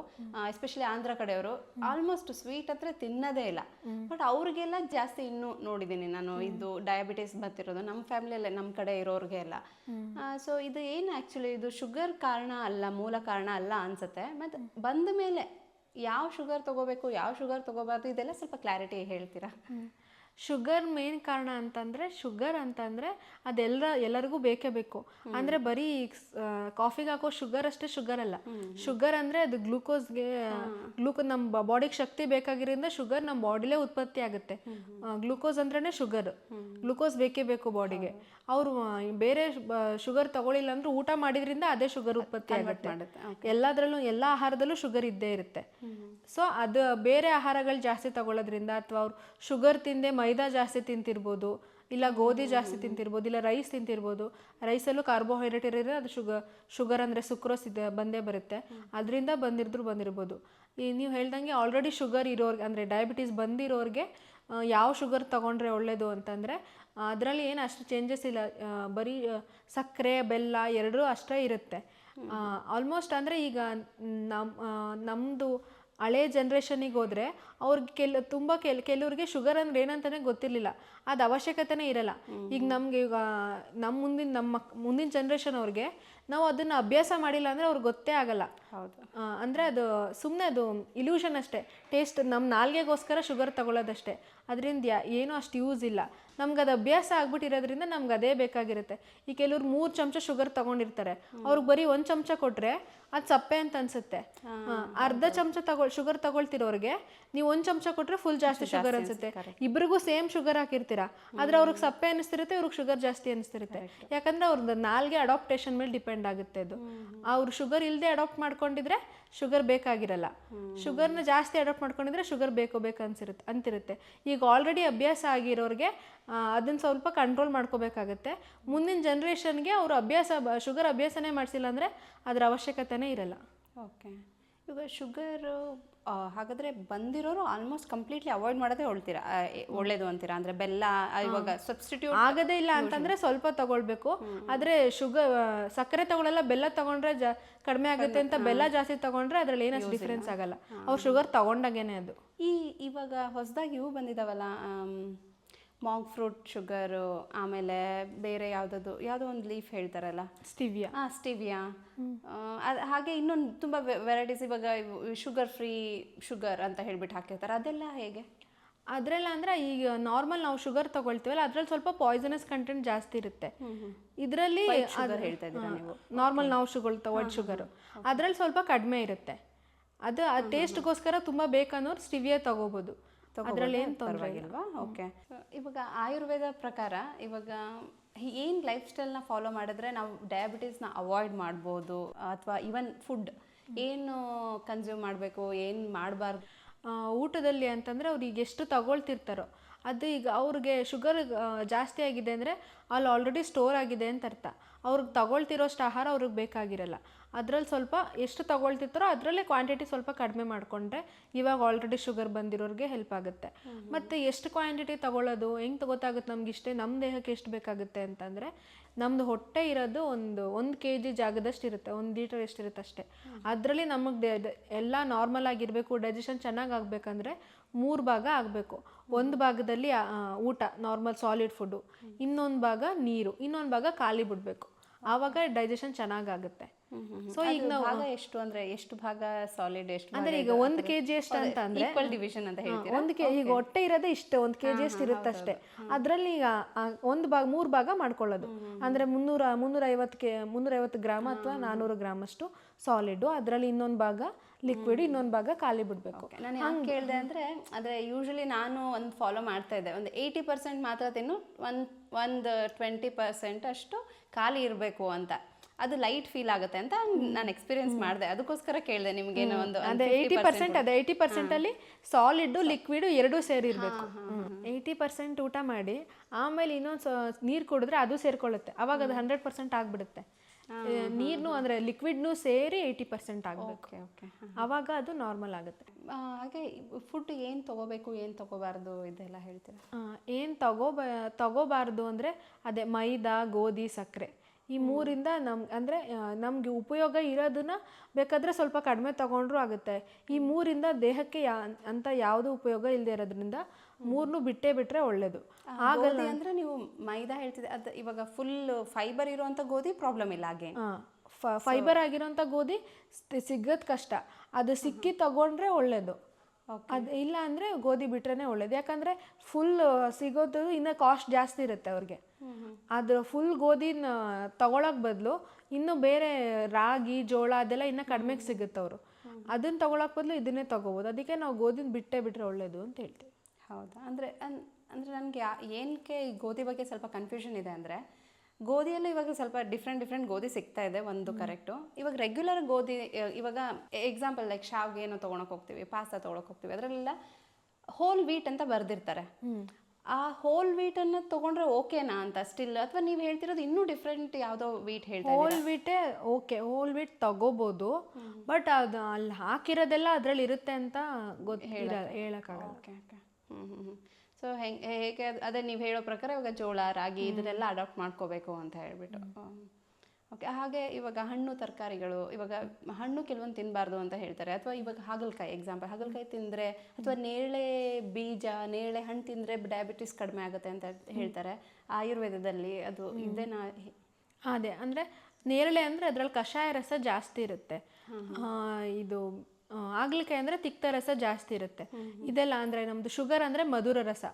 ಎಸ್ಪೆಷಲಿ ಆಂಧ್ರ ಕಡೆಯವರು ಆಲ್ಮೋಸ್ಟ್ ಸ್ವೀಟ್ ಹತ್ರ ತಿನ್ನೋದೇ ಇಲ್ಲ. ಬಟ್ ಅವ್ರಿಗೆಲ್ಲ ಜಾಸ್ತಿ ಇನ್ನೂ ನೋಡಿದ್ದೀನಿ ನಾನು ಇದು ಡಯಾಬಿಟೀಸ್ ಬರ್ತಿರೋದು ನಮ್ಮ ಫ್ಯಾಮಿಲಿಯಲ್ಲೇ, ನಮ್ಮ ಕಡೆ ಇರೋರಿಗೆ ಎಲ್ಲ. ಸೊ ಇದು ಏನು ಆ್ಯಕ್ಚುಲಿ ಇದು ಶುಗರ್ ಕಾರಣ ಅಲ್ಲ, ಮೂಲ ಕಾರಣ ಅಲ್ಲ ಅನ್ಸುತ್ತೆ. ಮತ್ತು ಬಂದ ಮೇಲೆ ಯಾವ ಶುಗರ್ ತಗೋಬೇಕು, ಯಾವ ಶುಗರ್ ತಗೋಬಾರ್ದು, ಇದೆಲ್ಲ ಸ್ವಲ್ಪ ಕ್ಲಾರಿಟಿ ಹೇಳ್ತೀರಾ? ಶುಗರ್ ಮೇನ್ ಕಾರಣ ಅಂತಂದರೆ, ಶುಗರ್ ಅಂತಂದರೆ ಎಲ್ಲರಿಗೂ ಬೇಕೇ ಬೇಕು. ಅಂದರೆ ಬರೀ ಕಾಫಿಗೆ ಹಾಕೋ ಶುಗರ್ ಅಷ್ಟೇ ಶುಗರ್ ಅಲ್ಲ. ಶುಗರ್ ಅಂದರೆ ಅದು ಗ್ಲೂಕೋಸ್ಗೆ ನಮ್ಮ ಬಾಡಿಗೆ ಶಕ್ತಿ ಬೇಕಾಗಿರೋದ್ರಿಂದ ಶುಗರ್ ನಮ್ಮ ಬಾಡಿಲೇ ಉತ್ಪತ್ತಿ ಆಗುತ್ತೆ. ಗ್ಲೂಕೋಸ್ ಅಂದ್ರೇ ಶುಗರ್, ಗ್ಲೂಕೋಸ್ ಬೇಕೇ ಬೇಕು ಬಾಡಿಗೆ. ಅವರು ಬೇರೆ ಶುಗರ್ ತಗೊಳ್ಳಿಲ್ಲ ಅಂದ್ರೆ ಊಟ ಮಾಡಿದ್ರಿಂದ ಅದೇ ಶುಗರ್ ಉತ್ಪತ್ತಿ ಆಗುತ್ತೆ. ಎಲ್ಲದರಲ್ಲೂ ಎಲ್ಲ ಆಹಾರದಲ್ಲೂ ಶುಗರ್ ಇದ್ದೇ ಇರುತ್ತೆ. ಸೊ ಅದು ಬೇರೆ ಆಹಾರಗಳು ಜಾಸ್ತಿ ತಗೊಳ್ಳೋದ್ರಿಂದ, ಅಥವಾ ಅವ್ರು ಶುಗರ್ ತಿಂದೆ ಮೈದಾ ಜಾಸ್ತಿ ತಿಂತಿರ್ಬೋದು, ಇಲ್ಲ ಗೋಧಿ ಜಾಸ್ತಿ ತಿಂತಿರ್ಬೋದು, ಇಲ್ಲ ರೈಸ್ ತಿಂತಿರ್ಬೋದು. ರೈಸಲ್ಲೂ ಕಾರ್ಬೋಹೈಡ್ರೇಟ್ ಇರೋದ್ರೆ ಅದು ಶುಗರ್ ಅಂದರೆ ಸುಕ್ರೋಸ್ ಬಂದೇ ಬರುತ್ತೆ, ಅದರಿಂದ ಬಂದಿರ್ಬೋದು. ನೀವು ಹೇಳ್ದಂಗೆ ಆಲ್ರೆಡಿ ಶುಗರ್ ಇರೋರ್ಗೆ ಅಂದರೆ ಡಯಾಬಿಟೀಸ್ ಬಂದಿರೋರಿಗೆ ಯಾವ ಶುಗರ್ ತೊಗೊಂಡ್ರೆ ಒಳ್ಳೆಯದು ಅಂತಂದರೆ ಅದರಲ್ಲಿ ಏನು ಅಷ್ಟು ಚೇಂಜಸ್ ಇಲ್ಲ, ಬರೀ ಸಕ್ಕರೆ ಬೆಲ್ಲ ಎರಡೂ ಅಷ್ಟೇ ಇರುತ್ತೆ ಆಲ್ಮೋಸ್ಟ್. ಅಂದರೆ ಈಗ ನಮ್ಮದು ಹಳೆ ಜನ್ರೇಷನಿಗೆ ಹೋದರೆ ಅವ್ರಿಗೆ ಕೆಲವ್ರಿಗೆ ಶುಗರ್ ಅಂದ್ರೆ ಏನಂತಾನೆ ಗೊತ್ತಿರಲಿಲ್ಲ, ಅದು ಅವಶ್ಯಕತೆನೇ ಇರಲ್ಲ. ಈಗ ನಮಗೆ ನಮ್ಮ ಮುಂದಿನ ಜನ್ರೇಷನ್ ಅವ್ರಿಗೆ ನಾವು ಅದನ್ನು ಅಭ್ಯಾಸ ಮಾಡಿಲ್ಲ ಅಂದರೆ ಅವ್ರಿಗೆ ಗೊತ್ತೇ ಆಗಲ್ಲ. ಅಂದರೆ ಅದು ಸುಮ್ಮನೆ ಅದು ಇಲ್ಯೂಷನ್ ಅಷ್ಟೇ, ಟೇಸ್ಟ್ ನಮ್ಮ ನಾಲ್ಗೆಗೋಸ್ಕರ ಶುಗರ್ ತಗೊಳ್ಳೋದಷ್ಟೇ, ಅದರಿಂದ ಏನೂ ಅಷ್ಟು ಯೂಸ್ ಇಲ್ಲ. ನಮ್ಗೆ ಅದು ಅಭ್ಯಾಸ ಆಗ್ಬಿಟ್ಟಿರೋದ್ರಿಂದ ನಮ್ಗೆ ಅದೇ ಬೇಕಾಗಿರುತ್ತೆ. ಈ ಕೆಲವ್ರು 3 ಚಮಚ ಶುಗರ್ ತಗೊಂಡಿರ್ತಾರೆ, ಅವ್ರಿಗೆ ಬರೀ 1 ಚಮಚ ಕೊಟ್ಟರೆ ಅದು ಸಪ್ಪೆ ಅಂತ ಅನ್ಸುತ್ತೆ. ಅರ್ಧ ಚಮಚ ಶುಗರ್ ತಗೊಳ್ತಿರೋರಿಗೆ ನೀವು 1 ಚಮಚ ಕೊಟ್ಟರೆ ಫುಲ್ ಜಾಸ್ತಿ ಶುಗರ್ ಅನ್ಸುತ್ತೆ. ಇಬ್ಬರಿಗೂ ಸೇಮ್ ಶುಗರ್ ಹಾಕಿರ್ತೀರಾ, ಆದ್ರೆ ಅವ್ರಿಗೆ ಸಪ್ಪೆ ಅನಿಸ್ತಿರುತ್ತೆ, ಇವ್ರಿಗೆ ಶುಗರ್ ಜಾಸ್ತಿ ಅನಿಸ್ತಿರುತ್ತೆ. ಯಾಕಂದ್ರೆ ಅವ್ರದ್ದು ನಾಲ್ಗೆ ಅಡಾಪ್ಟೇಷನ್ ಮೇಲೆ ಡಿಪೆಂಡ್ ಆಗುತ್ತೆ. ಅದು ಅವ್ರು ಶುಗರ್ ಇಲ್ಲದೆ ಅಡಾಪ್ಟ್ ಮಾಡ್ಕೊಂಡಿದ್ರೆ ಶುಗರ್ ಬೇಕಾಗಿರಲ್ಲ, ಶುಗರ್ನ ಜಾಸ್ತಿ ಅಡಾಪ್ಟ್ ಮಾಡ್ಕೊಂಡಿದ್ರೆ ಶುಗರ್ ಬೇಕು ಅಂತಿರುತ್ತೆ. ಈಗ ಆಲ್ರೆಡಿ ಅಭ್ಯಾಸ ಆಗಿರೋರಿಗೆ ಅದನ್ನ ಸ್ವಲ್ಪ ಕಂಟ್ರೋಲ್ ಮಾಡ್ಕೋಬೇಕಾಗತ್ತೆ. ಮುಂದಿನ ಜನ್ರೇಷನ್ಗೆ ಅವರು ಶುಗರ್ ಅಭ್ಯಾಸನೇ ಮಾಡಿಸಿಲ್ಲ ಅಂದರೆ ಅದರ ಅವಶ್ಯಕತೆನೇ ಇರಲ್ಲ. ಓಕೆ, ಇವಾಗ ಶುಗರು ಹಾಗಾದರೆ ಬಂದಿರೋರು ಆಲ್ಮೋಸ್ಟ್ ಕಂಪ್ಲೀಟ್ಲಿ ಅವಾಯ್ಡ್ ಮಾಡೋದೇ ಒಳ್ಳೇದು ಅಂತೀರಾ? ಅಂದರೆ ಬೆಲ್ಲ ಇವಾಗ ಸಬ್ಸ್ಟಿಟ್ಯೂಟ್ ಆಗೋದೇ ಇಲ್ಲ ಅಂತಂದರೆ ಸ್ವಲ್ಪ ತಗೊಳ್ಬೇಕು. ಆದರೆ ಸಕ್ಕರೆ ತಗೊಳ್ಳಲ್ಲ, ಬೆಲ್ಲ ತಗೊಂಡ್ರೆ ಕಡಿಮೆ ಆಗುತ್ತೆ ಅಂತ ಬೆಲ್ಲ ಜಾಸ್ತಿ ತಗೊಂಡ್ರೆ ಅದರಲ್ಲಿ ಏನಷ್ಟು ಡಿಫ್ರೆನ್ಸ್ ಆಗಲ್ಲ, ಅವ್ರು ಶುಗರ್ ತಗೊಂಡಾಗೇನೆ ಅದು. ಇವಾಗ ಹೊಸದಾಗಿ ಇವು ಬಂದಿದ್ದಾವಲ್ಲ, ಮಾಂಗ್ ಫ್ರೂಟ್ ಶುಗರು, ಆಮೇಲೆ ಬೇರೆ ಯಾವುದೋ ಒಂದು ಲೀಫ್ ಹೇಳ್ತಾರಲ್ಲ, ಸ್ಟಿವಿಯಾ, ಹಾಗೆ ಇನ್ನೊಂದು ತುಂಬ ವೆರೈಟೀಸ್ ಇವಾಗ ಶುಗರ್ ಫ್ರೀ ಶುಗರ್ ಅಂತ ಹೇಳ್ಬಿಟ್ಟು ಹಾಕಿರ್ತಾರೆ, ಅದೆಲ್ಲ ಹೇಗೆ? ಅದರೆಲ್ಲ ಅಂದರೆ ಈಗ ನಾರ್ಮಲ್ ನಾವು ಶುಗರ್ ತಗೊಳ್ತೀವಲ್ಲ ಅದ್ರಲ್ಲಿ ಸ್ವಲ್ಪ ಪಾಯ್ಸನಸ್ ಕಂಟೆಂಟ್ ಜಾಸ್ತಿ ಇರುತ್ತೆ. ಇದರಲ್ಲಿ ನಾರ್ಮಲ್ ನಾವು ವೈಟ್ ಶುಗರು ಅದರಲ್ಲಿ ಸ್ವಲ್ಪ ಕಡಿಮೆ ಇರುತ್ತೆ. ಅದು ಆ ಟೇಸ್ಟ್ಗೋಸ್ಕರ ತುಂಬ ಬೇಕನ್ನೋರು ಸ್ಟಿವಿಯಾ ತಗೋಬೋದು, ಅದರಲ್ಲಿ ಏನು ತೊಂದರೆ ಇಲ್ವಾ? ಓಕೆ, ಇವಾಗ ಆಯುರ್ವೇದ ಪ್ರಕಾರ ಇವಾಗ ಏನು ಲೈಫ್ ಸ್ಟೈಲ್ನ ಫಾಲೋ ಮಾಡಿದ್ರೆ ನಾವು ಡಯಾಬಿಟೀಸ್ನ ಅವಾಯ್ಡ್ ಮಾಡ್ಬೋದು, ಅಥವಾ ಈವನ್ ಫುಡ್ ಏನು ಕನ್ಸ್ಯೂಮ್ ಮಾಡಬೇಕು, ಏನು ಮಾಡಬಾರ್ದು? ಊಟದಲ್ಲಿ ಅಂತಂದರೆ ಅವ್ರಿಗೆ ಎಷ್ಟು ತಗೊಳ್ತಿರ್ತಾರೋ ಅದು, ಈಗ ಅವ್ರಿಗೆ ಶುಗರ್ ಜಾಸ್ತಿ ಆಗಿದೆ ಅಂದರೆ ಅಲ್ಲಿ ಆಲ್ರೆಡಿ ಸ್ಟೋರ್ ಆಗಿದೆ ಅಂತ ಅರ್ಥ. ಅವ್ರಿಗೆ ತಗೊಳ್ತಿರೋಷ್ಟು ಆಹಾರ ಅವ್ರಿಗೆ ಬೇಕಾಗಿರಲ್ಲ. ಅದರಲ್ಲಿ ಸ್ವಲ್ಪ ಎಷ್ಟು ತಗೊಳ್ತಿರ್ತಾರೋ ಅದರಲ್ಲೇ ಕ್ವಾಂಟಿಟಿ ಸ್ವಲ್ಪ ಕಡಿಮೆ ಮಾಡಿಕೊಂಡ್ರೆ ಇವಾಗ ಆಲ್ರೆಡಿ ಶುಗರ್ ಬಂದಿರೋರಿಗೆ ಹೆಲ್ಪ್ ಆಗುತ್ತೆ. ಮತ್ತು ಎಷ್ಟು ಕ್ವಾಂಟಿಟಿ ತಗೊಳ್ಳೋದು ಹೆಂಗೆ ಗೊತ್ತಾಗುತ್ತೆ ನಮ್ಗೆ ಇಷ್ಟೇ ನಮ್ಮ ದೇಹಕ್ಕೆ ಎಷ್ಟು ಬೇಕಾಗುತ್ತೆ ಅಂತಂದರೆ, ನಮ್ಮದು ಹೊಟ್ಟೆ ಇರೋದು ಒಂದು kg ಜಾಗದಷ್ಟು ಇರುತ್ತೆ, 1 ಲೀಟರ್ ಎಷ್ಟಿರುತ್ತೆ ಅಷ್ಟೇ. ಅದರಲ್ಲಿ ನಮಗೆ ಎಲ್ಲ ನಾರ್ಮಲ್ ಆಗಿರಬೇಕು, ಡೈಜೆಷನ್ ಚೆನ್ನಾಗಿ ಆಗಬೇಕಂದ್ರೆ 3 ಭಾಗ ಆಗಬೇಕು. ಒಂದು ಭಾಗದಲ್ಲಿ ಊಟ ನಾರ್ಮಲ್ ಸಾಲಿಡ್ ಫುಡ್ಡು, ಇನ್ನೊಂದು ಭಾಗ ನೀರು, ಇನ್ನೊಂದು ಭಾಗ ಖಾಲಿ ಬಿಡಬೇಕು. ಆವಾಗ ಡೈಜೆಷನ್ ಚೆನ್ನಾಗಾಗುತ್ತೆ. ಸೊ ಈಗ ನಾವು ಭಾಗ ಎಷ್ಟು ಅಂದ್ರೆ ಎಷ್ಟು ಭಾಗ ಸಾಲಿಡ್, ಎಷ್ಟು ಅಂದ್ರೆ ಈಗ 1 kg ಎಷ್ಟು ಅಂತ ಅಂದ್ರೆ ಈಕ್ವಲ್ ಡಿವಿಷನ್ ಅಂತ ಹೇಳ್ತೀರಾ? ಈಗ ಹೊಟ್ಟೆ ಇರೋದೇ ಇಷ್ಟೇ 1 kg ಎಷ್ಟು ಇರುತ್ತೆ ಅಷ್ಟೇ. ಅದರಲ್ಲಿ ಈಗ 3 ಭಾಗ ಮಾಡ್ಕೊಳ್ಳೋದು. ಅಂದ್ರೆ 350 ಗ್ರಾಮ್ ಅಥವಾ 400 ಗ್ರಾಮ್ ಅಷ್ಟು ಸಾಲಿಡ್, ಅದರಲ್ಲಿ ಇನ್ನೊಂದು ಭಾಗ ಲಿಕ್ವಿಡ್, ಇನ್ನೊಂದು ಭಾಗ ಖಾಲಿ ಬಿಡಬೇಕು. ನಾನು ಯಾಕೆ ಕೇಳಿದೆ ಅಂದರೆ ಯೂಶಲಿ ನಾನು ಒಂದು ಫಾಲೋ ಮಾಡ್ತಾ ಇದ್ದೆ, ಒಂದು 80% ಮಾತ್ರ ತಿನ್ನು, ಒಂದು 20% ಅಷ್ಟು ಖಾಲಿ ಇರಬೇಕು ಅಂತ. ಅದು ಲೈಟ್ ಫೀಲ್ ಆಗುತ್ತೆ ಅಂತ ನಾನು ಎಕ್ಸ್ಪೀರಿಯನ್ಸ್ ಮಾಡಿದೆ, ಅದಕ್ಕೋಸ್ಕರ ಕೇಳಿದೆ ನಿಮ್ಗೇನೋ ಒಂದು. ಅದೇ 80% ಅಲ್ಲಿ ಸಾಲಿಡ್ ಲಿಕ್ವಿಡ್ ಎರಡೂ ಸೇರಿರ್ಬೇಕು. 80% ಊಟ ಮಾಡಿ ಆಮೇಲೆ ಇನ್ನೊಂದು ನೀರು ಕುಡಿದ್ರೆ ಅದು ಸೇರ್ಕೊಳ್ಳುತ್ತೆ, ಅವಾಗ ಅದು 100% ಆಗ್ಬಿಡುತ್ತೆ. ನೀರ್ನು ಅಂದ್ರೆ ಲಿಕ್ವಿಡ್ನು ಸೇರಿ 80% ಆಗಬೇಕು. ಅವಾಗ ಅದು ನಾರ್ಮಲ್ ಆಗುತ್ತೆ. ಹಾಗೆ ಫುಡ್ ಏನು ತಗೋಬೇಕು, ಏನು ತಗೋಬಾರ್ದು ಇದೆಲ್ಲ ಹೇಳ್ತೀರಾ? ಏನು ತಗೋಬಾರ್ದು ಅಂದರೆ ಅದೇ ಮೈದಾ, ಗೋಧಿ, ಸಕ್ಕರೆ, ಈ 3ರಿಂದ ನಮಗೆ ಉಪಯೋಗ ಇರೋದನ್ನ ಬೇಕಾದರೆ ಸ್ವಲ್ಪ ಕಡಿಮೆ ತಗೊಂಡ್ರೂ ಆಗುತ್ತೆ. ಈ 3ರಿಂದ ದೇಹಕ್ಕೆ ಅಂತ ಯಾವುದೂ ಉಪಯೋಗ ಇಲ್ಲದೆ ಇರೋದ್ರಿಂದ 3ನೂ ಬಿಟ್ಟರೆ ಒಳ್ಳೇದು. ಆಗಲ್ಲ ಅಂದರೆ ನೀವು ಮೈದಾ ಹೇಳ್ತಿದ್ದೆ, ಅದು ಇವಾಗ ಫುಲ್ ಫೈಬರ್ ಇರುವಂಥ ಗೋಧಿ ಪ್ರಾಬ್ಲಮ್ ಇಲ್ಲ. ಹಾಗೆ ಫೈಬರ್ ಆಗಿರೋಂಥ ಗೋಧಿ ಸಿಗೋದು ಕಷ್ಟ, ಅದು ಸಿಕ್ಕಿ ತಗೊಂಡ್ರೆ ಒಳ್ಳೇದು. ಅದು ಇಲ್ಲ ಅಂದರೆ ಗೋಧಿ ಬಿಟ್ರೇ ಒಳ್ಳೇದು. ಯಾಕಂದರೆ ಫುಲ್ ಸಿಗೋದು ಇನ್ನೂ ಕಾಸ್ಟ್ ಜಾಸ್ತಿ ಇರುತ್ತೆ ಅವ್ರಿಗೆ. ಅದ್ರ ಫುಲ್ ಗೋಧಿನ ತಗೊಳಕ್ ಬದಲು ಇನ್ನು ಬೇರೆ ರಾಗಿ, ಜೋಳ ಅದೆಲ್ಲ ಇನ್ನೂ ಕಡಿಮೆಗೆ ಸಿಗುತ್ತೆ. ಅವರು ಅದನ್ನ ತಗೊಳಕ್ ಬದಲು ಇದನ್ನೇ ತಗೋಬೋದು. ಅದಕ್ಕೆ ನಾವು ಗೋಧಿನ ಬಿಟ್ಟರೆ ಒಳ್ಳೇದು ಅಂತ ಹೇಳ್ತೀವಿ. ಹೌದಾ? ಅಂದರೆ ನನಗೆ ಏನಕ್ಕೆ ಈ ಗೋಧಿ ಬಗ್ಗೆ ಸ್ವಲ್ಪ ಕನ್ಫ್ಯೂಷನ್ ಇದೆ ಅಂದರೆ, ಗೋಧಿಯಲ್ಲೂ ಇವಾಗ ಸ್ವಲ್ಪ ಡಿಫ್ರೆಂಟ್ ಗೋಧಿ ಸಿಗ್ತಾ ಇದೆ, ಒಂದು ಕರೆಕ್ಟು. ಇವಾಗ ರೆಗ್ಯುಲರ್ ಗೋಧಿ, ಇವಾಗ ಎಕ್ಸಾಂಪಲ್ ಲೈಕ್ ಶಾವ್ಗೆ ಏನೋ ತೊಗೊಳಕ್ಕೆ ಹೋಗ್ತೀವಿ, ಪಾಸ್ತಾ ತೊಗೊಳಕ್ಕೆ ಹೋಗ್ತೀವಿ, ಅದರಲ್ಲೆಲ್ಲ ಹೋಲ್ ವೀಟ್ ಅಂತ ಬರೆದಿರ್ತಾರೆ. ಆ ಹೋಲ್ ವೀಟನ್ನು ತೊಗೊಂಡ್ರೆ ಓಕೆನಾ ಅಂತ ಸ್ಟಿಲ್, ಅಥವಾ ನೀವು ಹೇಳ್ತಿರೋದು ಇನ್ನೂ ಡಿಫ್ರೆಂಟ್ ಯಾವುದೋ ವೀಟ್ ಹೇಳ್ತಾ ಇದ್ದೀರಾ? ಹೋಲ್ ವೀಟೇ ಓಕೆ, ಹೋಲ್ ವೀಟ್ ತಗೋಬೋದು, ಬಟ್ ಅದು ಅಲ್ಲಿ ಹಾಕಿರೋದೆಲ್ಲ ಅದರಲ್ಲಿ ಇರುತ್ತೆ ಅಂತ ಹೇಳೋಕ್ಕಾಗಲ್ಲ. ಓಕೆ. ಸೊ ಹೇಗೆ ಅದೇ ನೀವು ಹೇಳೋ ಪ್ರಕಾರ ಇವಾಗ ಜೋಳ, ರಾಗಿ ಇದನ್ನೆಲ್ಲ ಅಡಾಪ್ಟ್ ಮಾಡ್ಕೋಬೇಕು ಅಂತ ಹೇಳ್ಬಿಟ್ಟು. ಓಕೆ. ಹಾಗೆ ಇವಾಗ ಹಣ್ಣು ತರಕಾರಿಗಳು, ಇವಾಗ ಹಣ್ಣು ಕೆಲವೊಂದು ತಿನ್ನಬಾರ್ದು ಅಂತ ಹೇಳ್ತಾರೆ. ಅಥವಾ ಇವಾಗ ಹಾಗಲಕಾಯಿ ಎಕ್ಸಾಂಪಲ್, ಹಾಗಲಕಾಯಿ ತಿಂದರೆ, ಅಥವಾ ನೇರಳೆ ಬೀಜ, ನೇರಳೆ ಹಣ್ಣು ತಿಂದರೆ ಡಯಾಬಿಟಿಸ್ ಕಡಿಮೆ ಆಗುತ್ತೆ ಅಂತ ಹೇಳ್ತಾರೆ ಆಯುರ್ವೇದದಲ್ಲಿ. ಅದು ಇದೇನಾ? ಅದೇ ಅಂದರೆ ನೇರಳೆ ಅಂದರೆ ಅದರಲ್ಲಿ ಕಷಾಯ ರಸ ಜಾಸ್ತಿ ಇರುತ್ತೆ. ಇದು ಹಾಗಲಕಾಯಿ ಅಂದರೆ ತಿಕ್ತ ರಸ ಜಾಸ್ತಿ ಇರುತ್ತೆ. ಇದೆಲ್ಲ ಅಂದರೆ ನಮ್ಮದು ಶುಗರ್ ಅಂದರೆ ಮಧುರ ರಸ,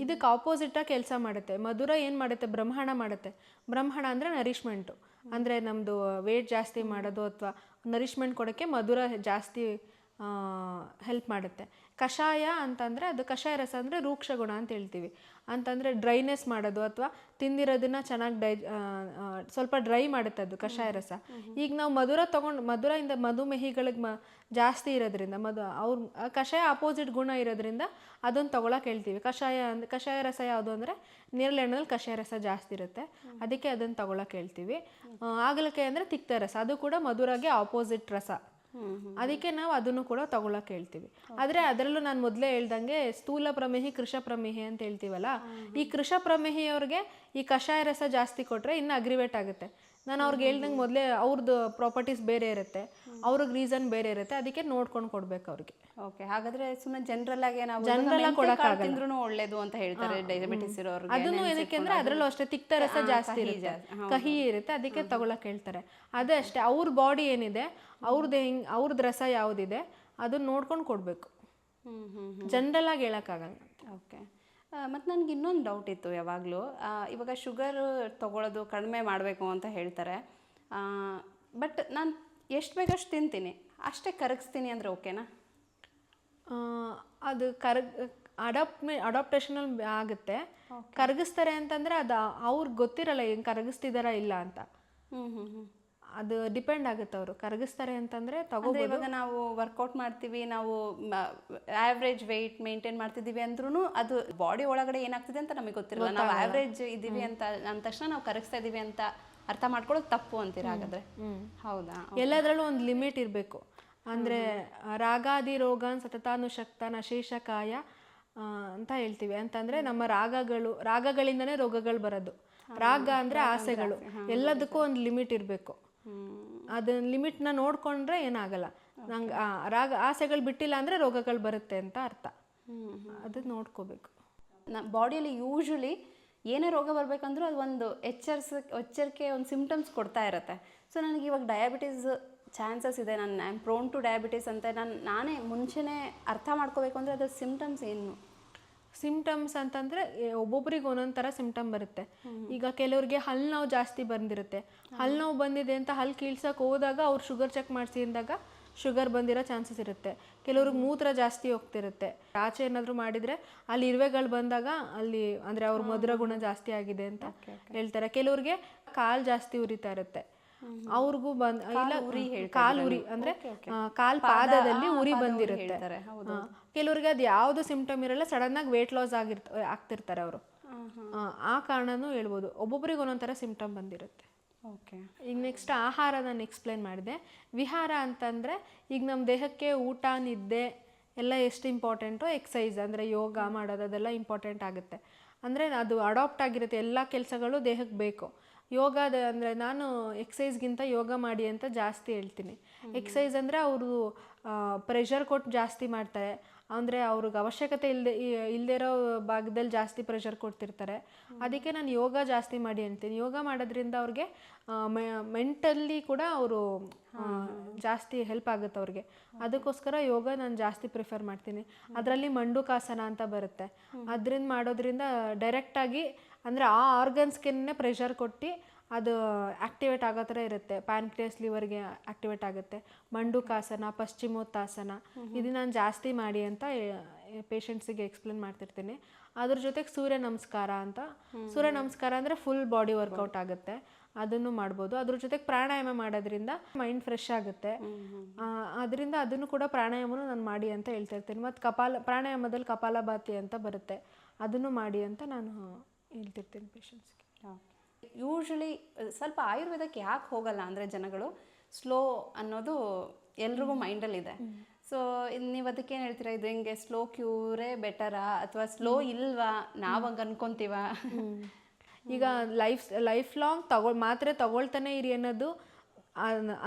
ಇದಕ್ಕೆ ಆಪೋಸಿಟಾಗಿ ಕೆಲಸ ಮಾಡುತ್ತೆ. ಮಧುರ ಏನು ಮಾಡುತ್ತೆ? ಬ್ರಹ್ಮಾಂಡ ಮಾಡುತ್ತೆ. ಬ್ರಹ್ಮಾಂಡ ಅಂದರೆ ನರಿಶ್ಮೆಂಟು, ಅಂದರೆ ನಮ್ಮದು ವೇಟ್ ಜಾಸ್ತಿ ಮಾಡೋದು ಅಥವಾ ನರಿಶ್ಮೆಂಟ್ ಕೊಡೋಕ್ಕೆ ಮಧುರ ಜಾಸ್ತಿ ಹೆಲ್ಪ್ ಮಾಡುತ್ತೆ. ಕಷಾಯ ಅಂತಂದರೆ ಅದು ಕಷಾಯ ರಸ ಅಂದರೆ ರೂಕ್ಷ ಗುಣ ಅಂತ ಹೇಳ್ತೀವಿ. ಅಂತಂದರೆ ಡ್ರೈನೆಸ್ ಮಾಡೋದು ಅಥವಾ ತಿಂದಿರೋದನ್ನ ಚೆನ್ನಾಗಿ ಸ್ವಲ್ಪ ಡ್ರೈ ಮಾಡುತ್ತೆ ಅದು ಕಷಾಯ ರಸ. ಈಗ ನಾವು ಮಧುರದಿಂದ ಮಧುಮೇಹಿಗಳಿಗೆ ಜಾಸ್ತಿ ಇರೋದ್ರಿಂದ ಅವ್ರ ಕಷಾಯ ಆಪೋಸಿಟ್ ಗುಣ ಇರೋದ್ರಿಂದ ಅದನ್ನು ತೊಗೊಳಕ್ಕೆ ಹೇಳ್ತೀವಿ. ಕಷಾಯ ರಸ ಯಾವುದು ಅಂದರೆ ನೇರಳೆ ಹಣ್ಣಲ್ಲಿ ಕಷಾಯ ರಸ ಜಾಸ್ತಿ ಇರುತ್ತೆ, ಅದಕ್ಕೆ ಅದನ್ನು ತೊಗೊಳಕ್ಕೆ ಹೇಳ್ತೀವಿ. ಹಾಗಲಕಾಯಿ ಅಂದರೆ ತಿಕ್ತ ರಸ, ಅದು ಕೂಡ ಮಧುರಗೆ ಆಪೋಸಿಟ್ ರಸ, ಅದಕ್ಕೆ ನಾವು ಅದನ್ನು ಕೂಡ ತಗೊಳಕ್ಕೆ ಹೇಳ್ತೀವಿ. ಆದರೆ ಅದರಲ್ಲೂ ನಾನು ಮೊದಲೇ ಹೇಳ್ದಂಗೆ ಸ್ಥೂಲ ಪ್ರಮೇಹಿ, ಕೃಶ ಪ್ರಮೇಹಿ ಅಂತ ಹೇಳ್ತೀವಲ್ಲ, ಈ ಕೃಶ ಪ್ರಮೇಹಿಯವ್ರಿಗೆ ಈ ಕಷಾಯ ರಸ ಜಾಸ್ತಿ ಕೊಟ್ಟರೆ ಇನ್ನೂ ಅಗ್ರಿವೇಟ್ ಆಗುತ್ತೆ. ನಾನು ಅವ್ರಿಗೆ ಹೇಳ್ದಂಗೆ ಮೊದಲೇ ಅವ್ರದ್ದು ಪ್ರಾಪರ್ಟೀಸ್ ಬೇರೆ ಇರುತ್ತೆ, ಅವ್ರಿಗೆ ರೀಸನ್ ಬೇರೆ ಇರುತ್ತೆ, ಅದಕ್ಕೆ ನೋಡ್ಕೊಂಡು ಕೊಡ್ಬೇಕು ಅವ್ರಿಗೆ. ಓಕೆ. ಹಾಗಾದ್ರೆ ಸುಮ್ಮನೆ ಜನರಲ್ ಆಗಿ ನಾವು ಕೊಡೋಕ್ಕಾಗಲ್ಲ, ಒಳ್ಳೇದು ಅಂತ ಹೇಳ್ತಾರೆ ಡಯಾಬಿಟಿಸ್ ಇರೋರಿಗೆ. ಅದನ್ನು ಏನಕ್ಕೆ ಅಂದರೆ ಅದರಲ್ಲೂ ಅಷ್ಟೇ ತಿಕ್ತ ರಸ ಜಾಸ್ತಿ ಇರುತ್ತೆ, ಕಹಿ ಇರುತ್ತೆ, ಅದಕ್ಕೆ ತಗೊಳಕ್ಕೆ ಹೇಳ್ತಾರೆ. ಅದೇ ಅಷ್ಟೇ, ಅವ್ರ ಬಾಡಿ ಏನಿದೆ, ಅವ್ರದ್ದು ರಸ ಯಾವುದಿದೆ ಅದನ್ನ ನೋಡ್ಕೊಂಡು ಕೊಡಬೇಕು, ಜನರಲ್ ಆಗಿ ಹೇಳೋಕ್ಕಾಗಲ್ಲ. ಓಕೆ. ಮತ್ತು ನನಗೆ ಇನ್ನೊಂದು ಡೌಟ್ ಇತ್ತು ಯಾವಾಗಲೂ, ಇವಾಗ ಶುಗರ್ ತೊಗೊಳೋದು ಕಡಿಮೆ ಮಾಡಬೇಕು ಅಂತ ಹೇಳ್ತಾರೆ, ಬಟ್ ನಾನು ಎಷ್ಟು ಬೇಕಷ್ಟು ತಿಂತೀನಿ, ಅಷ್ಟೇ ಕರಗಿಸ್ತೀನಿ ಅಂದರೆ ಓಕೆನಾ? ಅದು ಅಡಾಪ್ಟೇಷನಲ್ ಆಗುತ್ತೆ. ಕರಗಿಸ್ತಾರೆ ಅಂತಂದರೆ ಅದು ಅವ್ರಿಗೆ ಗೊತ್ತಿರಲ್ಲ ಹೆಂಗೆ ಕರಗಿಸ್ತಿದಾರ ಇಲ್ಲ ಅಂತ. ಅದು ಡಿಪೆಂಡ್ ಆಗುತ್ತೆ, ಅವರು ಕರಗಿಸ್ತಾರೆ ಅಂತಂದರೆ ಅಂದ್ರೆ ತಗೋಬೋದು. ಇವಾಗ ನಾವು ವರ್ಕೌಟ್ ಮಾಡ್ತೀವಿ, ನಾವು ಆವ್ರೇಜ್ ವೆಯ್ಟ್ ಮೇಂಟೈನ್ ಮಾಡ್ತಿದ್ದೀವಿ ಅಂದ್ರೂ ಅದು ಬಾಡಿ ಒಳಗಡೆ ಏನಾಗ್ತಿದೆ ಅಂತ ನಮಗೆ ಗೊತ್ತಿರಲ್ಲ. ನಾವು ಆವ್ರೇಜ್ ಇದ್ದೀವಿ ಅಂತ ಅಂದ ತಕ್ಷಣ ನಾವು ಕರಗಿಸ್ತಾ ಇದ್ದೀವಿ ಅಂತ ಅರ್ಥ ಮಾಡ್ಕೊಳ್ಳೋದು ತಪ್ಪು ಅಂತೀರ ಹಾಗಾದ್ರೆ? ಹೌದಾ? ಎಲ್ಲದರಲ್ಲೂ ಒಂದು ಲಿಮಿಟ್ ಇರಬೇಕು. ಅಂದರೆ ರಾಗಾದಿ ರೋಗಾನ್ ಸತತಾನುಶಕ್ತಾನ್ ಅಶೇಷಕಾಯ ಅಂತ ಹೇಳ್ತೀವಿ. ಅಂತಂದರೆ ನಮ್ಮ ರಾಗಗಳಿಂದನೇ ರೋಗಗಳು ಬರೋದು. ರಾಗ ಅಂದರೆ ಆಸೆಗಳು, ಎಲ್ಲದಕ್ಕೂ ಒಂದು ಲಿಮಿಟ್ ಇರಬೇಕು. ಅದನ್ನ ಲಿಮಿಟ್ನ ನೋಡಿಕೊಂಡ್ರೆ ಏನಾಗಲ್ಲ. ನಂಗೆ ಆಸೆಗಳು ಬಿಟ್ಟಿಲ್ಲ ಅಂದರೆ ರೋಗಗಳು ಬರುತ್ತೆ ಅಂತ ಅರ್ಥ. ಅದನ್ನ ನೋಡ್ಕೋಬೇಕು. ಬಾಡಿಯಲ್ಲಿ ಯೂಶ್ವಲಿ ಏನೇ ರೋಗ ಬರಬೇಕಂದ್ರೂ ಅದು ಒಂದು ಎಚ್ಚರಿಕೆ, ಒಂದು ಸಿಮ್ಟಮ್ಸ್ ಕೊಡ್ತಾ ಇರುತ್ತೆ. ಸೊ ನನಗೆ ಇವಾಗ ಡಯಾಬಿಟೀಸ್ ಚಾನ್ಸಸ್ ಇದೆ, ನಾನು I am prone to diabetes ಅಂತ ನಾನೇ ಮುಂಚೆನೇ ಅರ್ಥ ಮಾಡ್ಕೋಬೇಕು ಅಂದರೆ ಅದ್ರ ಸಿಮ್ಟಮ್ಸ್ ಏನು? ಸಿಮ್ಟಮ್ಸ್ ಅಂತಂದರೆ ಒಬ್ಬೊಬ್ರಿಗೆ ಒಂದೊಂದು ಥರ ಸಿಮ್ಟಮ್ ಬರುತ್ತೆ. ಈಗ ಕೆಲವ್ರಿಗೆ ಹಲ್ಲು ನೋವು ಜಾಸ್ತಿ ಬಂದಿರುತ್ತೆ. ಹಲ್ಲು ನೋವು ಬಂದಿದೆ ಅಂತ ಹಲ್ಲು ಕೀಳ್ಸಕ್ಕೆ ಹೋದಾಗ ಅವ್ರು ಶುಗರ್ ಚೆಕ್ ಮಾಡಿಸಿ ಅಂದಾಗ ಶುಗರ್ ಬಂದಿರೋ ಚಾನ್ಸಸ್ ಇರುತ್ತೆ. ಕೆಲವ್ರಿಗೆ ಮೂತ್ರ ಜಾಸ್ತಿ ಹೋಗ್ತಿರುತ್ತೆ. ಆಚೆ ಏನಾದರೂ ಮಾಡಿದರೆ ಅಲ್ಲಿ ಇರುವೆಗಳು ಬಂದಾಗ ಅಲ್ಲಿ ಅಂದರೆ ಅವ್ರ ಮಧುರ ಗುಣ ಜಾಸ್ತಿ ಆಗಿದೆ ಅಂತ ಹೇಳ್ತಾರೆ. ಕೆಲವ್ರಿಗೆ ಕಾಲು ಜಾಸ್ತಿ ಉರಿತಾ ಇರುತ್ತೆ, ಅವ್ರಿಗೂ ಇಲ್ಲ ಕಾಲು ಉರಿ ಅಂದರೆ ಕಾಲು ಪಾದದಲ್ಲಿ ಉರಿ ಬಂದಿರುತ್ತೆ. ಕೆಲವ್ರಿಗೆ ಅದು ಯಾವುದು ಸಿಮ್ಟಮ್ ಇರಲ್ಲ, ಸಡನ್ನಾಗಿ ವೇಟ್ ಲಾಸ್ ಆಗ್ತಿರ್ತಾರೆ ಅವರು. ಆ ಕಾರಣನೂ ಹೇಳ್ಬೋದು. ಒಬ್ಬೊಬ್ರಿಗೆ ಒಂದೊಂಥರ ಸಿಮ್ಟಮ್ ಬಂದಿರುತ್ತೆ. ಓಕೆ. ಈಗ ನೆಕ್ಸ್ಟ್ ಆಹಾರ ನಾನು ಎಕ್ಸ್ಪ್ಲೈನ್ ಮಾಡಿದೆ. ವಿಹಾರ ಅಂತಂದರೆ ಈಗ ನಮ್ಮ ದೇಹಕ್ಕೆ ಊಟ, ನಿದ್ದೆ ಎಲ್ಲ ಎಷ್ಟು ಇಂಪಾರ್ಟೆಂಟೋ ಎಕ್ಸಸೈಸ್ ಅಂದರೆ ಯೋಗ ಮಾಡೋದು ಅದೆಲ್ಲ ಇಂಪಾರ್ಟೆಂಟ್ ಆಗುತ್ತೆ. ಅಂದರೆ ಅದು ಅಡಾಪ್ಟ್ ಆಗಿರುತ್ತೆ, ಎಲ್ಲ ಕೆಲಸಗಳು ದೇಹಕ್ಕೆ ಬೇಕು. ಯೋಗದ ಅಂದರೆ ನಾನು ಎಕ್ಸಸೈಸ್ಗಿಂತ ಯೋಗ ಮಾಡಿ ಅಂತ ಜಾಸ್ತಿ ಹೇಳ್ತೀನಿ. ಎಕ್ಸಸೈಸ್ ಅಂದರೆ ಅವರು ಪ್ರೆಷರ್ ಕೊಟ್ಟು ಜಾಸ್ತಿ ಮಾಡ್ತಾರೆ, ಅಂದರೆ ಅವ್ರಿಗೆ ಅವಶ್ಯಕತೆ ಇಲ್ಲದೇ ಇರೋ ಭಾಗದಲ್ಲಿ ಜಾಸ್ತಿ ಪ್ರೆಷರ್ ಕೊಡ್ತಿರ್ತಾರೆ. ಅದಕ್ಕೆ ನಾನು ಯೋಗ ಜಾಸ್ತಿ ಮಾಡಿ ಅಂತೀನಿ. ಯೋಗ ಮಾಡೋದ್ರಿಂದ ಅವ್ರಿಗೆ ಮೆಂಟಲಿ ಕೂಡ ಅವರು ಜಾಸ್ತಿ ಹೆಲ್ಪ್ ಆಗುತ್ತೆ ಅವ್ರಿಗೆ. ಅದಕ್ಕೋಸ್ಕರ ಯೋಗ ನಾನು ಜಾಸ್ತಿ ಪ್ರಿಫರ್ ಮಾಡ್ತೀನಿ. ಅದರಲ್ಲಿ ಮಂಡುಕಾಸನ ಅಂತ ಬರುತ್ತೆ. ಅದರಿಂದ ಮಾಡೋದ್ರಿಂದ ಡೈರೆಕ್ಟಾಗಿ ಅಂದರೆ ಆ ಆರ್ಗನ್ಸ್ಗೆ ಪ್ರೆಷರ್ ಕೊಟ್ಟು ಅದು ಆ್ಯಕ್ಟಿವೇಟ್ ಆಗೋ ಥರ ಇರುತ್ತೆ. ಪ್ಯಾನ್ಕ್ರಿಯಾಸ್ ಲಿವರ್ಗೆ ಆ್ಯಕ್ಟಿವೇಟ್ ಆಗುತ್ತೆ. ಮಂಡುಕಾಸನ, ಪಶ್ಚಿಮೋತ್ತಾಸನ ಇದು ನಾನು ಜಾಸ್ತಿ ಮಾಡಿ ಅಂತ ಪೇಷಂಟ್ಸಿಗೆ ಎಕ್ಸ್ಪ್ಲೇನ್ ಮಾಡ್ತಿರ್ತೀನಿ. ಅದ್ರ ಜೊತೆಗೆ ಸೂರ್ಯ ನಮಸ್ಕಾರ ಅಂತ. ಸೂರ್ಯ ನಮಸ್ಕಾರ ಅಂದರೆ ಫುಲ್ ಬಾಡಿ ವರ್ಕೌಟ್ ಆಗುತ್ತೆ, ಅದನ್ನು ಮಾಡ್ಬೋದು. ಅದ್ರ ಜೊತೆಗೆ ಪ್ರಾಣಾಯಾಮ ಮಾಡೋದ್ರಿಂದ ಮೈಂಡ್ ಫ್ರೆಶ್ ಆಗುತ್ತೆ. ಅದರಿಂದ ಅದನ್ನು ಕೂಡ ಪ್ರಾಣಾಯಾಮನೂ ನಾನು ಮಾಡಿ ಅಂತ ಹೇಳ್ತಿರ್ತೀನಿ. ಮತ್ತು ಪ್ರಾಣಾಯಾಮದಲ್ಲಿ ಕಪಾಲಭಾತಿ ಅಂತ ಬರುತ್ತೆ, ಅದನ್ನು ಮಾಡಿ ಅಂತ ನಾನು ಹೇಳ್ತಿರ್ತೀನಿ ಪೇಷಂಟ್ಸ್ಗೆ. ಯೂಶ್ವಲಿ ಸ್ವಲ್ಪ ಆಯುರ್ವೇದಕ್ಕೆ ಯಾಕೆ ಹೋಗಲ್ಲ ಅಂದರೆ ಜನಗಳು, ಸ್ಲೋ ಅನ್ನೋದು ಎಲ್ರಿಗೂ ಮೈಂಡಲ್ಲಿದೆ. ಸೊ ನೀವು ಅದಕ್ಕೇನು ಹೇಳ್ತೀರಾ? ಇದು ಹಿಂಗೆ ಸ್ಲೋ ಕ್ಯೂರೇ ಬೆಟರಾ ಅಥವಾ ಸ್ಲೋ ಇಲ್ವಾ, ನಾವು ಹಂಗೆ ಅನ್ಕೊತೀವ? ಈಗ ಲೈಫ್ ಲಾಂಗ್ ಮಾತ್ರೆ ತಗೊಳ್ತಾನೆ ಇರಿ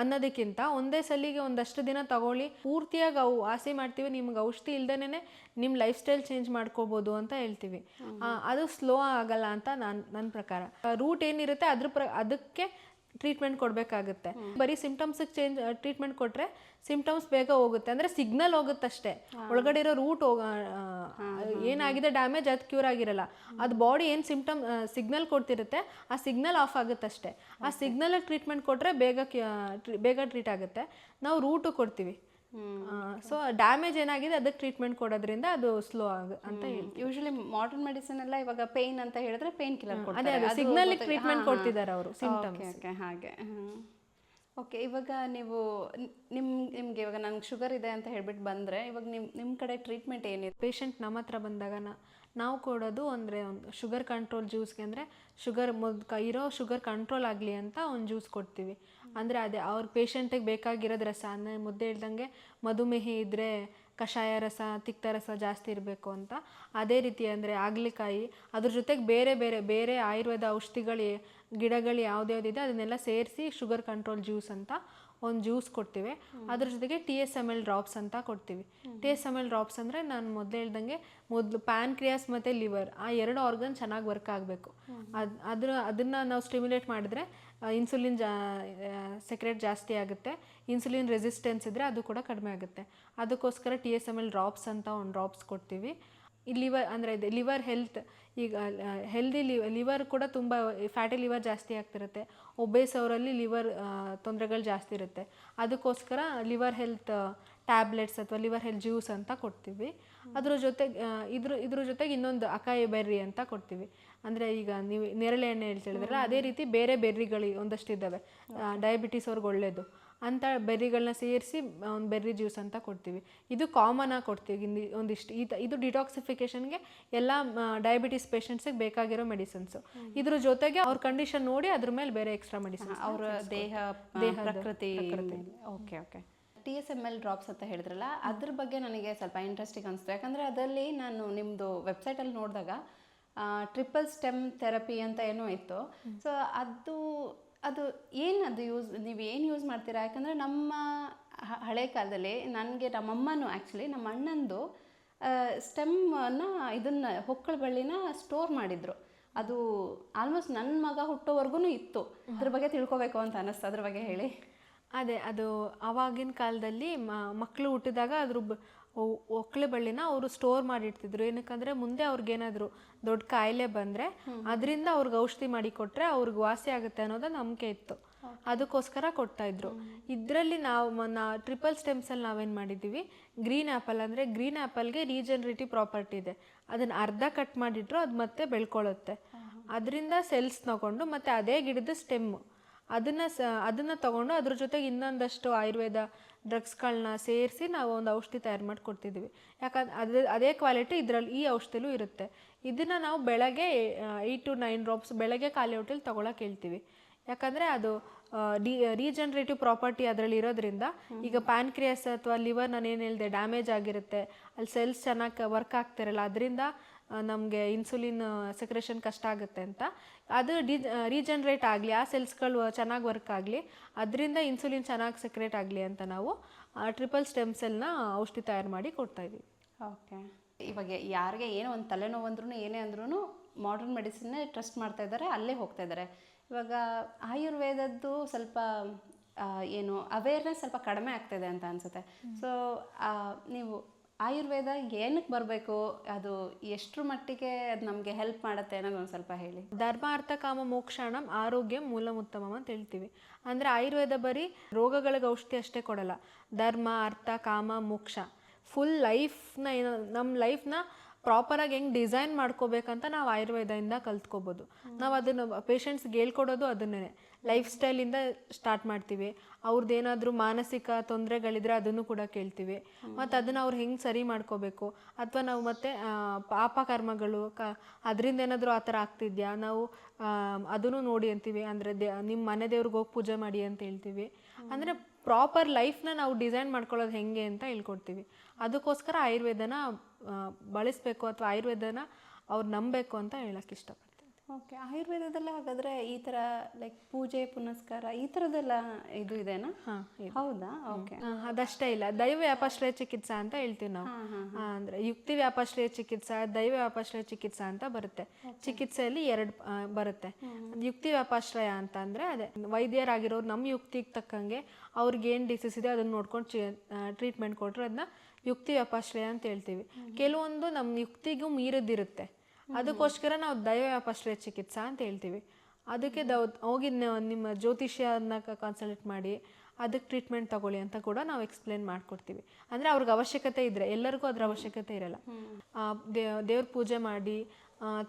ಅನ್ನೋದಕ್ಕಿಂತ ಒಂದೇ ಸಲಿಗೆ ಒಂದಷ್ಟು ದಿನ ತಗೊಳ್ಳಿ, ಪೂರ್ತಿಯಾಗಿ ಆಸೆ ಮಾಡ್ತೀವಿ ನಿಮ್ಗೆ ಔಷಧಿ ಇಲ್ದೇನೆ ನಿಮ್ಮ ಲೈಫ್ ಸ್ಟೈಲ್ ಚೇಂಜ್ ಮಾಡ್ಕೋಬೋದು ಅಂತ ಹೇಳ್ತೀವಿ. ಅದು ಸ್ಲೋ ಆಗಲ್ಲ ಅಂತ ನನ್ನ ಪ್ರಕಾರ. ರೂಟ್ ಏನಿರುತ್ತೆ ಅದಕ್ಕೆ ಟ್ರೀಟ್ಮೆಂಟ್ ಕೊಡಬೇಕಾಗುತ್ತೆ. ಬರೀ ಸಿಮ್ಟಮ್ಸಿಗೆ ಟ್ರೀಟ್ಮೆಂಟ್ ಕೊಟ್ಟರೆ ಸಿಮ್ಟಮ್ಸ್ ಬೇಗ ಹೋಗುತ್ತೆ, ಅಂದರೆ ಸಿಗ್ನಲ್ ಹೋಗುತ್ತಷ್ಟೇ. ಒಳಗಡೆ ಇರೋ ರೂಟ್ ಏನಾಗಿದೆ ಡ್ಯಾಮೇಜ್ ಅದು ಕ್ಯೂರ್ ಆಗಿರಲ್ಲ. ಅದು ಬಾಡಿ ಏನು ಸಿಗ್ನಲ್ ಕೊಡ್ತಿರುತ್ತೆ ಆ ಸಿಗ್ನಲ್ ಆಫ್ ಆಗುತ್ತಷ್ಟೇ. ಆ ಸಿಗ್ನಲ್ ಟ್ರೀಟ್ಮೆಂಟ್ ಕೊಟ್ಟರೆ ಬೇಗ ಟ್ರೀಟ್ ಆಗುತ್ತೆ. ನಾವು ರೂಟು ಕೊಡ್ತೀವಿ. ಸೊ ಡ್ಯಾಮೇಜ್ ಏನಾಗಿದೆ ಅದಕ್ಕೆ ಟ್ರೀಟ್ಮೆಂಟ್ ಕೊಡೋದ್ರಿಂದ ಅದು ಸ್ಲೋ ಅಂತ ಹೇಳ್ತೀವಿ. ಯೂಶಲಿ ಮಾಡರ್ನ್ ಮೆಡಿಸಿನ್ ಎಲ್ಲ ಇವಾಗ ಪೇನ್ ಅಂತ ಹೇಳಿದ್ರೆ ಪೇನ್ ಕಿಲ್ಲರ್ ಕೊಡ್ತಾರೆ, ಅದೇ ಸಿಗ್ನಲ್ ಟ್ರೀಟ್ಮೆಂಟ್ ಕೊಡ್ತಿದ್ದಾರೆ ಅವರು ಸಿಂಪ್ಟಮ್ಸ್. ಹಾಗೆ. ಓಕೆ. ಇವಾಗ ನೀವು ನಿಮ್ಗೆ ಇವಾಗ ನಂಗೆ ಶುಗರ್ ಇದೆ ಅಂತ ಹೇಳ್ಬಿಟ್ಟು ಬಂದರೆ ಇವಾಗ ನಿಮ್ಮ ಕಡೆ ಟ್ರೀಟ್ಮೆಂಟ್ ಏನಿದೆ? ಪೇಷಂಟ್ ನಮ್ಮ ಹತ್ರ ಬಂದಾಗ ನಾವು ಕೊಡೋದು ಅಂದರೆ ಒಂದು ಶುಗರ್ ಕಂಟ್ರೋಲ್ ಜ್ಯೂಸ್ಗೆ, ಅಂದರೆ ಇರೋ ಶುಗರ್ ಕಂಟ್ರೋಲ್ ಆಗಲಿ ಅಂತ ಒಂದು ಜ್ಯೂಸ್ ಕೊಡ್ತೀವಿ. ಅಂದರೆ ಅದೇ ಅವ್ರ ಪೇಷಂಟಿಗೆ ಬೇಕಾಗಿರೋದು ರಸ. ಅಂದರೆ ಮುದ್ದೆ ಹೇಳ್ದಂಗೆ ಮಧುಮೇಹ ಇದ್ದರೆ ಕಷಾಯ ರಸ, ತಿಕ್ತ ರಸ ಜಾಸ್ತಿ ಇರಬೇಕು ಅಂತ. ಅದೇ ರೀತಿ ಅಂದರೆ ಆಗ್ಲಿಕಾಯಿ, ಅದ್ರ ಜೊತೆಗೆ ಬೇರೆ ಆಯುರ್ವೇದ ಗಿಡಗಳು ಯಾವ್ದ್ಯಾವ್ದಿದೆ ಅದನ್ನೆಲ್ಲ ಸೇರಿಸಿ ಶುಗರ್ ಕಂಟ್ರೋಲ್ ಜ್ಯೂಸ್ ಅಂತ ಒಂದು ಜ್ಯೂಸ್ ಕೊಡ್ತೀವಿ. ಅದ್ರ ಜೊತೆಗೆ TSML ಡ್ರಾಪ್ಸ್ ಅಂತ ಕೊಡ್ತೀವಿ. TSML ಡ್ರಾಪ್ಸ್ ಅಂದರೆ ನಾನು ಮೊದಲು ಹೇಳ್ದಂಗೆ ಪ್ಯಾನ್ಕ್ರಿಯಾಸ್ ಮತ್ತು ಲಿವರ್ ಆ ಎರಡು ಆರ್ಗನ್ ಚೆನ್ನಾಗಿ ವರ್ಕ್ ಆಗಬೇಕು. ಅದನ್ನು ನಾವು ಸ್ಟಿಮ್ಯುಲೇಟ್ ಮಾಡಿದ್ರೆ ಇನ್ಸುಲಿನ್ ಸೆಕ್ರೆಟ್ ಜಾಸ್ತಿ ಆಗುತ್ತೆ. ಇನ್ಸುಲಿನ್ ರೆಸಿಸ್ಟೆನ್ಸ್ ಇದ್ದರೆ ಅದು ಕೂಡ ಕಡಿಮೆ ಆಗುತ್ತೆ. ಅದಕ್ಕೋಸ್ಕರ TSML ಡ್ರಾಪ್ಸ್ ಅಂತ ಒಂದು ಡ್ರಾಪ್ಸ್ ಕೊಡ್ತೀವಿ. ಈ ಲಿವರ್ ಅಂದರೆ ಇದೆ ಲಿವರ್ ಹೆಲ್ತ್. ಈಗ ಹೆಲ್ದಿ ಲಿವರ್ ಕೂಡ ತುಂಬ ಫ್ಯಾಟಿ ಲಿವರ್ ಜಾಸ್ತಿ ಆಗ್ತಿರುತ್ತೆ. ಒಬೇಸ್ ಅವರಲ್ಲಿ ಲಿವರ್ ತೊಂದರೆಗಳು ಜಾಸ್ತಿ ಇರುತ್ತೆ. ಅದಕ್ಕೋಸ್ಕರ ಲಿವರ್ ಹೆಲ್ತ್ ಟ್ಯಾಬ್ಲೆಟ್ಸ್ ಅಥವಾ ಲಿವರ್ ಹೆಲ್ತ್ ಜ್ಯೂಸ್ ಅಂತ ಕೊಡ್ತೀವಿ. ಇದ್ರ ಜೊತೆಗೆ ಇನ್ನೊಂದು ಅಕಾಯಿ ಬೆರ್ರಿ ಅಂತ ಕೊಡ್ತೀವಿ. ಅಂದರೆ ಈಗ ನೀವು ನೇರಳೆ ಹಣ್ಣು ಹೇಳ್ತಿಳಿದ್ರಲ್ಲ, ಅದೇ ರೀತಿ ಬೇರೆ ಬೆರ್ರಿಗಳು ಒಂದಷ್ಟು ಇದ್ದಾವೆ ಡಯಾಬಿಟೀಸ್ ಅವ್ರಿಗೆ ಒಳ್ಳೆಯದು ಅಂತ ಬೆರ್ರಿಗಳನ್ನ ಸೇರಿಸಿ ಒಂದು ಬೆರ್ರಿ ಜ್ಯೂಸ್ ಅಂತ ಕೊಡ್ತೀವಿ. ಇದು ಕಾಮನ್ ಆಗಿ ಕೊಡ್ತೀವಿ ಒಂದಿಷ್ಟು. ಇದು ಡಿಟಾಕ್ಸಿಫಿಕೇಷನ್ಗೆ ಎಲ್ಲ ಡಯಾಬಿಟೀಸ್ ಪೇಷಂಟ್ಸಿಗೆ ಬೇಕಾಗಿರೋ ಮೆಡಿಸಿನ್ಸು. ಇದ್ರ ಜೊತೆಗೆ ಅವ್ರ ಕಂಡೀಷನ್ ನೋಡಿ ಅದ್ರ ಮೇಲೆ ಬೇರೆ ಎಕ್ಸ್ಟ್ರಾ ಮೆಡಿಸಿನ್ಸ್ ಅವರ ಪ್ರಕೃತಿ. Okay okay. TSML ಡ್ರಾಪ್ಸ್ ಅಂತ ಹೇಳಿದ್ರಲ್ಲ, ಅದ್ರ ಬಗ್ಗೆ ನನಗೆ ಸ್ವಲ್ಪ ಇಂಟ್ರೆಸ್ಟಿಂಗ್ ಅನಿಸ್ತು. ಯಾಕಂದರೆ ಅದರಲ್ಲಿ ನಾನು ನಿಮ್ಮದು ವೆಬ್ಸೈಟಲ್ಲಿ ನೋಡಿದಾಗ ಟ್ರಿಪಲ್ ಸ್ಟೆಮ್ ಥೆರಪಿ ಅಂತ ಏನೋ ಇತ್ತು. ಸೊ ಅದು ಏನದು ನೀವು ಏನು ಯೂಸ್ ಮಾಡ್ತೀರಾ? ಯಾಕಂದರೆ ನಮ್ಮ ಹಳೆ ಕಾಲದಲ್ಲಿ ನಮ್ಮಮ್ಮನೂ ಆ್ಯಕ್ಚುಲಿ ನಮ್ಮ ಅಣ್ಣಂದು ಸ್ಟೆಮ್ಮನ್ನು ಇದನ್ನು ಹೊಕ್ಕಳ ಬಳ್ಳಿನ ಸ್ಟೋರ್ ಮಾಡಿದರು. ಅದು ಆಲ್ಮೋಸ್ಟ್ ನನ್ನ ಮಗ ಹುಟ್ಟೋವರೆಗೂ ಇತ್ತು. ಅದ್ರ ಬಗ್ಗೆ ತಿಳ್ಕೊಬೇಕು ಅಂತ ಅನ್ನಿಸ್ತು, ಅದ್ರ ಬಗ್ಗೆ ಹೇಳಿ. ಅದೇ, ಅದು ಆವಾಗಿನ ಕಾಲದಲ್ಲಿ ಮಕ್ಕಳು ಹುಟ್ಟಿದಾಗ ಅದ್ರ ಒಕ್ಕಳೆ ಬಳ್ಳಿನ ಅವರು ಸ್ಟೋರ್ ಮಾಡಿಡ್ತಿದ್ರು. ಏನಕ್ಕಂದರೆ ಮುಂದೆ ಅವ್ರಿಗೇನಾದರೂ ದೊಡ್ಡ ಕಾಯಿಲೆ ಬಂದರೆ ಅದರಿಂದ ಅವ್ರಿಗೆ ಔಷಧಿ ಮಾಡಿ ಕೊಟ್ಟರೆ ಅವ್ರಿಗೆ ವಾಸಿ ಆಗುತ್ತೆ ಅನ್ನೋದು ನಂಬಿಕೆ ಇತ್ತು. ಅದಕ್ಕೋಸ್ಕರ ಕೊಡ್ತಾಯಿದ್ರು. ಇದರಲ್ಲಿ ಟ್ರಿಪಲ್ ಸ್ಟೆಮ್ಸಲ್ಲಿ ನಾವೇನು ಮಾಡಿದ್ದೀವಿ, ಗ್ರೀನ್ ಆ್ಯಪಲ್ ಅಂದರೆ ಗ್ರೀನ್ ಆ್ಯಪಲ್ಗೆ ರೀಜನರೇಟಿವ್ ಪ್ರಾಪರ್ಟಿ ಇದೆ. ಅದನ್ನು ಅರ್ಧ ಕಟ್ ಮಾಡಿಟ್ರು ಅದು ಮತ್ತೆ ಬೆಳ್ಕೊಳ್ಳುತ್ತೆ. ಅದರಿಂದ ಸೆಲ್ಸ್ ತಗೊಂಡು ಮತ್ತು ಅದೇ ಗಿಡದ ಸ್ಟೆಮ್ಮು ಅದನ್ನು ತೊಗೊಂಡು ಅದ್ರ ಜೊತೆಗೆ ಇನ್ನೊಂದಷ್ಟು ಆಯುರ್ವೇದ ಡ್ರಗ್ಸ್ಗಳನ್ನ ಸೇರಿಸಿ ನಾವು ಒಂದು ಔಷಧಿ ತಯಾರು ಮಾಡಿ ಕೊಡ್ತಿದ್ದೀವಿ. ಯಾಕಂದ್ರೆ ಅದೇ ಕ್ವಾಲಿಟಿ ಇದರಲ್ಲಿ ಈ ಔಷಧಿಲೂ ಇರುತ್ತೆ. ಇದನ್ನು ನಾವು ಬೆಳಗ್ಗೆ 8 to 9 ಡ್ರಾಪ್ಸ್ ಬೆಳಗ್ಗೆ ಖಾಲಿ ಹೊಟ್ಟೆಲಿ ತೊಗೊಳಕ್ಕೆ ಹೇಳ್ತೀವಿ. ಯಾಕಂದರೆ ಅದು ರೀಜನರೇಟಿವ್ ಪ್ರಾಪರ್ಟಿ ಅದರಲ್ಲಿ ಇರೋದ್ರಿಂದ, ಈಗ ಪ್ಯಾನ್ಕ್ರಿಯಾಸ್ ಅಥವಾ ಲಿವರ್ ನಾನೇನು ಹೇಳಿದೆ ಡ್ಯಾಮೇಜ್ ಆಗಿರುತ್ತೆ, ಅಲ್ಲಿ ಸೆಲ್ಸ್ ಚೆನ್ನಾಗಿ ವರ್ಕ್ ಆಗ್ತಿರಲ್ಲ, ಅದರಿಂದ ನಮಗೆ ಇನ್ಸುಲಿನ್ ಸೆಕ್ರೇಷನ್ ಕಷ್ಟ ಆಗುತ್ತೆ ಅಂತ. ಅದು ರೀಜನ್ರೇಟ್ ಆಗಲಿ, ಆ ಸೆಲ್ಸ್ಗಳು ಚೆನ್ನಾಗಿ ವರ್ಕ್ ಆಗಲಿ, ಅದರಿಂದ ಇನ್ಸುಲಿನ್ ಚೆನ್ನಾಗಿ ಸೆಕ್ರೇಟ್ ಆಗಲಿ ಅಂತ ನಾವು ಟ್ರಿಪಲ್ ಸ್ಟೆಮ್ ಸೆಲ್ನ ಔಷಧಿ ತಯಾರು ಮಾಡಿ ಕೊಡ್ತಾಯಿದ್ದೀವಿ. ಓಕೆ. ಇವಾಗ ಯಾರಿಗೆ ಏನೋ ಒಂದು ತಲೆನೋವು ಅಂದ್ರೂ ಏನೇ ಅಂದ್ರೂ ಮಾಡರ್ನ್ ಮೆಡಿಸಿನ್ನೇ ಟ್ರಸ್ಟ್ ಮಾಡ್ತಾ ಇದ್ದಾರೆ, ಅಲ್ಲೇ ಹೋಗ್ತಾ ಇದ್ದಾರೆ. ಇವಾಗ ಆಯುರ್ವೇದದ್ದು ಸ್ವಲ್ಪ ಏನು ಅವೇರ್ನೆಸ್ ಸ್ವಲ್ಪ ಕಡಿಮೆ ಆಗ್ತಾಯಿದೆ ಅಂತ ಅನಿಸುತ್ತೆ. ಸೊ ನೀವು ಆಯುರ್ವೇದ ಏನಕ್ಕೆ ಬರಬೇಕು, ಅದು ಎಷ್ಟರ ಮಟ್ಟಿಗೆ ಅದು ನಮಗೆ ಹೆಲ್ಪ್ ಮಾಡುತ್ತೆ ಅನ್ನೋದು ಒಂದು ಸ್ವಲ್ಪ ಹೇಳಿ. ಧರ್ಮ ಅರ್ಥ ಕಾಮ ಮೋಕ್ಷಾಣಂ ಆರೋಗ್ಯ ಮೂಲಮುತ್ತಮಂ ಅಂತ ಹೇಳ್ತೀವಿ. ಅಂದರೆ ಆಯುರ್ವೇದ ಬರೀ ರೋಗಗಳಿಗೆ ಔಷಧಿ ಅಷ್ಟೇ ಕೊಡಲ್ಲ. ಧರ್ಮ ಅರ್ಥ ಕಾಮ ಮೋಕ್ಷ ಫುಲ್ ಲೈಫ್ನ, ನಮ್ಮ ಲೈಫ್ನ ಪ್ರಾಪರಾಗಿ ಹೆಂಗೆ ಡಿಸೈನ್ ಮಾಡ್ಕೋಬೇಕಂತ ನಾವು ಆಯುರ್ವೇದದಿಂದ ಕಲ್ತ್ಕೋಬೋದು. ನಾವು ಅದನ್ನು ಪೇಷಂಟ್ಸ್ಗೆ ಹೇಳ್ಕೊಡೋದು ಅದನ್ನೇ. ಲೈಫ್ ಸ್ಟೈಲಿಂದ ಸ್ಟಾರ್ಟ್ ಮಾಡ್ತೀವಿ. ಅವ್ರದ್ದು ಏನಾದರೂ ಮಾನಸಿಕ ತೊಂದರೆಗಳಿದ್ರೆ ಅದನ್ನು ಕೂಡ ಕೇಳ್ತೀವಿ. ಮತ್ತು ಅದನ್ನು ಅವ್ರು ಹೆಂಗೆ ಸರಿ ಮಾಡ್ಕೋಬೇಕು, ಅಥವಾ ನಾವು ಮತ್ತೆ ಪಾಪ ಕರ್ಮಗಳು ಅದರಿಂದ ಏನಾದರೂ ಆ ಥರ ಆಗ್ತಿದ್ಯಾ, ನಾವು ಅದನ್ನು ನೋಡಿ ಅಂತೀವಿ. ಅಂದರೆ ನಿಮ್ಮ ಮನೆ ದೇವ್ರಿಗೆ ಹೋಗಿ ಪೂಜೆ ಮಾಡಿ ಅಂತ ಹೇಳ್ತೀವಿ. ಅಂದರೆ ಪ್ರಾಪರ್ ಲೈಫ್ನ ನಾವು ಡಿಸೈನ್ ಮಾಡ್ಕೊಳ್ಳೋದು ಹೆಂಗೆ ಅಂತ ಹೇಳ್ಕೊಡ್ತೀವಿ. ಅದಕ್ಕೋಸ್ಕರ ಆಯುರ್ವೇದನ ಬಳಸಬೇಕು ಅಥವಾ ಆಯುರ್ವೇದನ ಅವ್ರು ನಂಬಬೇಕು ಅಂತ ಹೇಳಕ್ಕೆ ಇಷ್ಟಪಡ್ತೀನಿ. ಓಕೆ. ಆಯುರ್ವೇದದಲ್ಲೇ ಹಾಗಾದರೆ ಈ ಥರ ಲೈಕ್ ಪೂಜೆ ಪುನಸ್ಕಾರ ಈ ಥರದ್ದೆಲ್ಲ ಇದು ಇದೆನಾ? ಹಾಂ, ಹೌದಾ? ಓಕೆ. ಅದಷ್ಟೇ ಇಲ್ಲ, ದೈವ ವ್ಯಾಪಾಶ್ರಯ ಚಿಕಿತ್ಸಾ ಅಂತ ಹೇಳ್ತೀವಿ ನಾವು. ಅಂದರೆ ಯುಕ್ತಿ ವ್ಯಾಪಾಶ್ರಯ ಚಿಕಿತ್ಸಾ, ದೈವ ವ್ಯಾಪಾಶ್ರಯ ಚಿಕಿತ್ಸಾ ಅಂತ ಬರುತ್ತೆ. ಚಿಕಿತ್ಸೆಯಲ್ಲಿ 2 ಬರುತ್ತೆ. ಯುಕ್ತಿ ವ್ಯಾಪಾಶ್ರಯ ಅಂತ ಅಂದರೆ ಅದೇ ವೈದ್ಯರಾಗಿರೋರು ನಮ್ಮ ಯುಕ್ತಿಗೆ ತಕ್ಕಂಗೆ ಅವ್ರಿಗೆ ಏನು ಡಿಸೀಸ್ ಇದೆ ಅದನ್ನು ನೋಡ್ಕೊಂಡು ಟ್ರೀಟ್ಮೆಂಟ್ ಕೊಟ್ಟರೆ ಅದನ್ನ ಯುಕ್ತಿ ವ್ಯಾಪಾಶ್ರಯ ಅಂತ ಹೇಳ್ತೀವಿ. ಕೆಲವೊಂದು ನಮ್ಮ ಯುಕ್ತಿಗೂ ಮೀರಿದಿರುತ್ತೆ, ಅದಕ್ಕೋಸ್ಕರ ನಾವು ದೈವ ವ್ಯಾಪಾಶ್ರಯ ಚಿಕಿತ್ಸಾ ಅಂತ ಹೇಳ್ತೀವಿ. ಅದಕ್ಕೆ ಹೋಗಿ ನಿಮ್ಮ ಜ್ಯೋತಿಷ್ಯನ ಕನ್ಸಲ್ಟ್ ಮಾಡಿ ಅದಕ್ಕೆ ಟ್ರೀಟ್ಮೆಂಟ್ ತಗೊಳ್ಳಿ ಅಂತ ಕೂಡ ನಾವು ಎಕ್ಸ್ಪ್ಲೇನ್ ಮಾಡಿಕೊಡ್ತೀವಿ. ಅಂದರೆ ಅವ್ರಿಗೆ ಅವಶ್ಯಕತೆ ಇದ್ದರೆ, ಎಲ್ಲರಿಗೂ ಅದ್ರ ಅವಶ್ಯಕತೆ ಇರಲ್ಲ. ದೇವ್ರ ಪೂಜೆ ಮಾಡಿ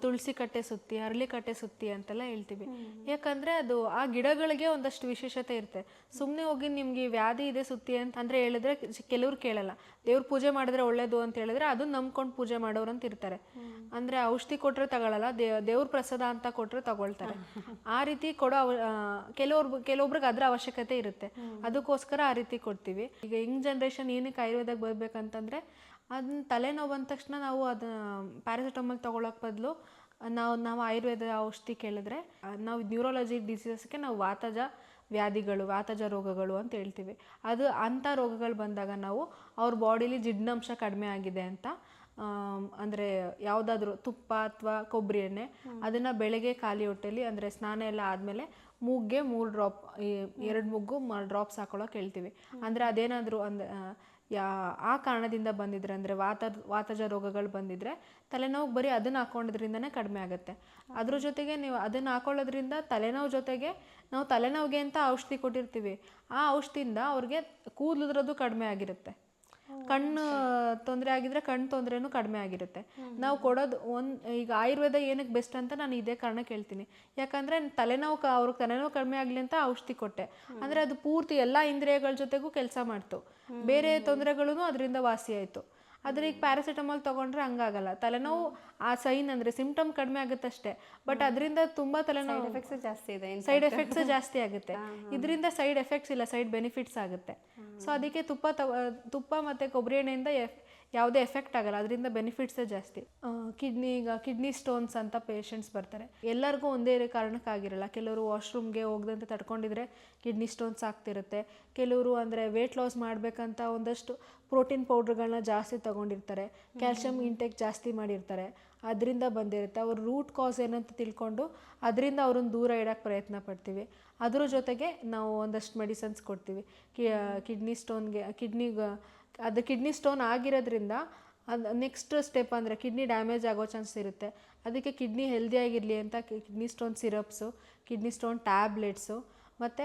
ತುಳಸಿ ಕಟ್ಟೆ ಸುತ್ತಿ, ಅರಳಿ ಕಟ್ಟೆ ಸುತ್ತಿ ಅಂತೆಲ್ಲ ಹೇಳ್ತೀವಿ. ಯಾಕಂದರೆ ಅದು ಆ ಗಿಡಗಳಿಗೆ ಒಂದಷ್ಟು ವಿಶೇಷತೆ ಇರುತ್ತೆ. ಸುಮ್ಮನೆ ಹೋಗಿ ನಿಮಗೆ ವ್ಯಾಧಿ ಇದೆ ಸುತ್ತಿ ಅಂತಂದರೆ ಹೇಳಿದ್ರೆ ಕೆಲವ್ರು ಕೇಳಲ್ಲ. ದೇವ್ರ ಪೂಜೆ ಮಾಡಿದ್ರೆ ಒಳ್ಳೇದು ಅಂತ ಹೇಳಿದ್ರೆ ಅದನ್ನ ನಂಬ್ಕೊಂಡು ಪೂಜೆ ಮಾಡೋರು ಅಂತ ಇರ್ತಾರೆ. ಅಂದರೆ ಔಷಧಿ ಕೊಟ್ಟರೆ ತಗೊಳ್ಳಲ್ಲ, ದೇವ್ರ ಪ್ರಸಾದ ಅಂತ ಕೊಟ್ಟರೆ ತಗೊಳ್ತಾರೆ. ಆ ರೀತಿ ಕೊಡೋ ಕೆಲವೊಬ್ರಿಗೆ ಅದರ ಅವಶ್ಯಕತೆ ಇರುತ್ತೆ. ಅದಕ್ಕೋಸ್ಕರ ಆ ರೀತಿ ಕೊಡ್ತೀವಿ. ಈಗ ಯಂಗ್ ಜನ್ರೇಷನ್ ಏನಕ್ಕೆ ಆಯುರ್ವೇದಕ್ಕೆ ಬರ್ಬೇಕಂತಂದರೆ, ಅದನ್ನ ತಲೆನೋವು ಬಂದ ತಕ್ಷಣ ನಾವು ಅದನ್ನ ಪ್ಯಾರಾಸಿಟಮಲ್ ತೊಗೊಳಕ್ಕೆ ಬದಲು ನಾವು ಆಯುರ್ವೇದ ಔಷಧಿ ಕೇಳಿದ್ರೆ, ನಾವು ನ್ಯೂರಾಲಜಿ ಡಿಸೀಸಸ್ಗೆ ನಾವು ವಾತಜ ರೋಗಗಳು ಅಂತ ಹೇಳ್ತೀವಿ. ಅಂಥ ರೋಗಗಳು ಬಂದಾಗ ನಾವು ಅವ್ರ ಬಾಡಿಲಿ ಜಿಡ್ನಾಂಶ ಕಡಿಮೆ ಆಗಿದೆ ಅಂತ, ಅಂದರೆ ಯಾವುದಾದ್ರೂ ತುಪ್ಪ ಅಥವಾ ಕೊಬ್ಬರಿ ಎಣ್ಣೆ ಅದನ್ನು ಬೆಳಗ್ಗೆ ಖಾಲಿ ಹೊಟ್ಟೆಲಿ, ಅಂದರೆ ಸ್ನಾನ ಎಲ್ಲ ಆದಮೇಲೆ ಮೂಗ್ಗೆ 3 ಡ್ರಾಪ್, 2 ಮುಗ್ಗು ಡ್ರಾಪ್ಸ್ ಹಾಕೊಳ್ಳೋಕೆ ಹೇಳ್ತೀವಿ. ಅಂದರೆ ಅದೇನಾದರೂ ಆ ಕಾರಣದಿಂದ ಬಂದಿದ್ರೆ, ಅಂದರೆ ವಾತಜ ರೋಗಗಳು ಬಂದಿದ್ರೆ ತಲೆನೋವು ಬರೀ ಅದನ್ನು ಹಾಕೊಂಡಿದ್ರಿಂದನೇ ಕಡಿಮೆ ಆಗುತ್ತೆ. ಅದ್ರ ಜೊತೆಗೆ ನೀವು ಅದನ್ನು ಹಾಕೊಳ್ಳೋದ್ರಿಂದ ತಲೆನೋವು ಜೊತೆಗೆ ನಾವು ತಲೆನೋವಿಗೆ ಅಂತ ಔಷಧಿ ಕೊಟ್ಟಿರ್ತೀವಿ. ಆ ಔಷಧಿಯಿಂದ ಅವ್ರಿಗೆ ಕೂದಲುದ್ರದ್ದು ಕಡಿಮೆ ಆಗಿರುತ್ತೆ. ಕಣ್ಣು ತೊಂದರೆ ಆಗಿದ್ರೆ ಕಣ್ಣು ತೊಂದರೆನೂ ಕಡಿಮೆ ಆಗಿರುತ್ತೆ. ನಾವು ಕೊಡೋದು ಈಗ ಆಯುರ್ವೇದ ಏನಕ್ಕೆ ಬೆಸ್ಟ್ ಅಂತ ನಾನು ಇದೇ ಕಾರಣ ಕೇಳ್ತೀನಿ. ಯಾಕಂದರೆ ತಲೆನೋವು ಅವ್ರಿಗೆ ತಲೆನೋವು ಕಡಿಮೆ ಆಗಲಿ ಅಂತ ಔಷಧಿ ಕೊಟ್ಟೆ, ಅಂದರೆ ಅದು ಪೂರ್ತಿ ಎಲ್ಲ ಇಂದ್ರಿಯಗಳ ಜೊತೆಗೂ ಕೆಲಸ ಮಾಡ್ತು, ಬೇರೆ ತೊಂದರೆಗಳೂ ಅದರಿಂದ ವಾಸಿ ಆಯಿತು. ಆದರೆ ಈಗ ಪ್ಯಾರಾಸಿಟಮಾಲ್ ತೊಗೊಂಡ್ರೆ ಹಂಗಾಗಲ್ಲ, ತಲೆನೋವು ಆ ಸೈನ್ ಅಂದರೆ ಸಿಂಪ್ಟಮ್ ಕಡಿಮೆ ಆಗುತ್ತೆ ಅಷ್ಟೇ, ಬಟ್ ಅದರಿಂದ ತುಂಬ ತಲೆನೋವು ಸೈಡ್ ಎಫೆಕ್ಟ್ಸ್ ಜಾಸ್ತಿ ಆಗುತ್ತೆ. ಇದರಿಂದ ಸೈಡ್ ಎಫೆಕ್ಟ್ಸ್ ಇಲ್ಲ, ಸೈಡ್ ಬೆನಿಫಿಟ್ಸ್ ಆಗುತ್ತೆ. ಸೊ ಅದಕ್ಕೆ ತುಪ್ಪ ಮತ್ತು ಕೊಬ್ಬರಿ ಎಣ್ಣೆಯಿಂದ ಯಾವುದೇ ಎಫೆಕ್ಟ್ ಆಗಲ್ಲ, ಅದರಿಂದ ಬೆನಿಫಿಟ್ಸೇ ಜಾಸ್ತಿ. ಕಿಡ್ನಿ ಸ್ಟೋನ್ಸ್ ಅಂತ ಪೇಷಂಟ್ಸ್ ಬರ್ತಾರೆ. ಎಲ್ಲರಿಗೂ ಒಂದೇ ಕಾರಣಕ್ಕಾಗಿರಲ್ಲ. ಕೆಲವರು ವಾಶ್ರೂಮ್ಗೆ ಹೋಗದಂತೆ ತಡ್ಕೊಂಡಿದ್ರೆ ಕಿಡ್ನಿ ಸ್ಟೋನ್ಸ್ ಆಗ್ತಿರುತ್ತೆ. ಕೆಲವರು ಅಂದರೆ ವೆಯ್ಟ್ ಲಾಸ್ ಮಾಡಬೇಕಂತ ಒಂದಷ್ಟು ಪ್ರೋಟೀನ್ ಪೌಡ್ರ್ಗಳನ್ನ ಜಾಸ್ತಿ ತೊಗೊಂಡಿರ್ತಾರೆ, ಕ್ಯಾಲ್ಶಿಯಂ ಇಂಟೇಕ್ ಜಾಸ್ತಿ ಮಾಡಿರ್ತಾರೆ, ಅದರಿಂದ ಬಂದಿರುತ್ತೆ. ಅವ್ರ ರೂಟ್ ಕಾಸ್ ಏನಂತ ತಿಳ್ಕೊಂಡು ಅದರಿಂದ ಅವ್ರನ್ನ ದೂರ ಇಡೋಕ್ಕೆ ಪ್ರಯತ್ನ ಪಡ್ತೀವಿ. ಅದ್ರ ಜೊತೆಗೆ ನಾವು ಒಂದಷ್ಟು ಮೆಡಿಸನ್ಸ್ ಕೊಡ್ತೀವಿ. ಕಿಡ್ನಿ ಸ್ಟೋನ್ ಆಗಿರೋದ್ರಿಂದ ಅದು ನೆಕ್ಸ್ಟ್ ಸ್ಟೆಪ್ ಅಂದರೆ ಕಿಡ್ನಿ ಡ್ಯಾಮೇಜ್ ಆಗೋ ಚಾನ್ಸ್ ಇರುತ್ತೆ. ಅದಕ್ಕೆ ಕಿಡ್ನಿ ಹೆಲ್ದಿಯಾಗಿರಲಿ ಅಂತ kidney stone syrups, kidney stone tablets, ಮತ್ತು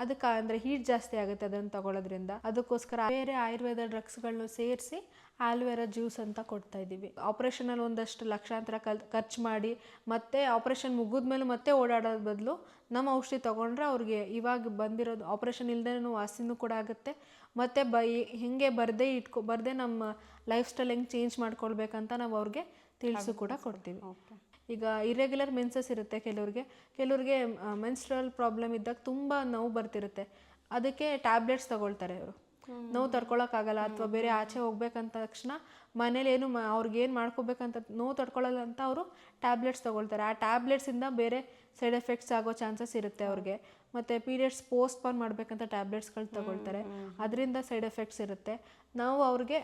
ಅದಕ್ಕೆ ಅಂದರೆ ಹೀಟ್ ಜಾಸ್ತಿ ಆಗುತ್ತೆ ಅದನ್ನು ತಗೊಳ್ಳೋದ್ರಿಂದ. ಅದಕ್ಕೋಸ್ಕರ ಬೇರೆ ಆಯುರ್ವೇದ ಡ್ರಗ್ಸ್ಗಳನ್ನೂ ಸೇರಿಸಿ ಆಲ್ವೇರಾ ಜ್ಯೂಸ್ ಅಂತ ಕೊಡ್ತಾ ಇದ್ದೀವಿ. ಆಪ್ರೇಷನಲ್ಲಿ ಒಂದಷ್ಟು ಲಕ್ಷಾಂತರ ಖರ್ಚು ಮಾಡಿ ಮತ್ತೆ ಆಪ್ರೇಷನ್ ಮುಗಿದ್ಮೇಲೆ ಮತ್ತೆ ಓಡಾಡೋದ ಬದಲು ನಮ್ಮ ಔಷಧಿ ತೊಗೊಂಡ್ರೆ ಅವ್ರಿಗೆ ಇವಾಗ ಬಂದಿರೋದು ಆಪ್ರೇಷನ್ ಇಲ್ಲದೇನೂ ವಾಸಿನೂ ಕೂಡ ಆಗುತ್ತೆ. ಮತ್ತು ಹಿಂಗೆ ಬರದೇ ನಮ್ಮ ಲೈಫ್ ಸ್ಟೈಲ್ ಹೆಂಗೆ ಚೇಂಜ್ ಮಾಡ್ಕೊಳ್ಬೇಕಂತ ನಾವು ಅವ್ರಿಗೆ ತಿಳಿಸು ಕೂಡ ಕೊಡ್ತೀವಿ. ಈಗ ಇರೆಗ್ಯುಲರ್ ಮೆನ್ಸಸ್ ಇರುತ್ತೆ ಕೆಲವ್ರಿಗೆ ಮೆನ್ಸ್ಟ್ರಲ್ ಪ್ರಾಬ್ಲಮ್ ಇದ್ದಾಗ ತುಂಬ ನೋವು ಬರ್ತಿರುತ್ತೆ. ಅದಕ್ಕೆ ಟ್ಯಾಬ್ಲೆಟ್ಸ್ ತಗೊಳ್ತಾರೆ ಅವರು, ನೋವು ತಡ್ಕೊಳಕ್ಕಾಗಲ್ಲ ಅಥವಾ ಬೇರೆ ಆಚೆ ಹೋಗ್ಬೇಕಂತ ತಕ್ಷಣ ಮನೇಲಿ ಅವ್ರಿಗೇನು ಮಾಡ್ಕೋಬೇಕಂತ ನೋವು ತಡ್ಕೊಳ್ಳಲ್ಲ ಅಂತ ಅವರು ಟ್ಯಾಬ್ಲೆಟ್ಸ್ ತೊಗೊಳ್ತಾರೆ. ಆ ಟ್ಯಾಬ್ಲೆಟ್ಸಿಂದ ಬೇರೆ ಸೈಡ್ ಎಫೆಕ್ಟ್ಸ್ ಆಗೋ ಚಾನ್ಸಸ್ ಇರುತ್ತೆ ಅವ್ರಿಗೆ. ಮತ್ತು ಪೀರಿಯಡ್ಸ್ ಪೋಸ್ಟ್ಪೋನ್ ಮಾಡಬೇಕಂತ ಟ್ಯಾಬ್ಲೆಟ್ಸ್ಗಳು ತಗೊಳ್ತಾರೆ, ಅದರಿಂದ ಸೈಡ್ ಎಫೆಕ್ಟ್ಸ್ ಇರುತ್ತೆ. ನಾವು ಅವ್ರಿಗೆ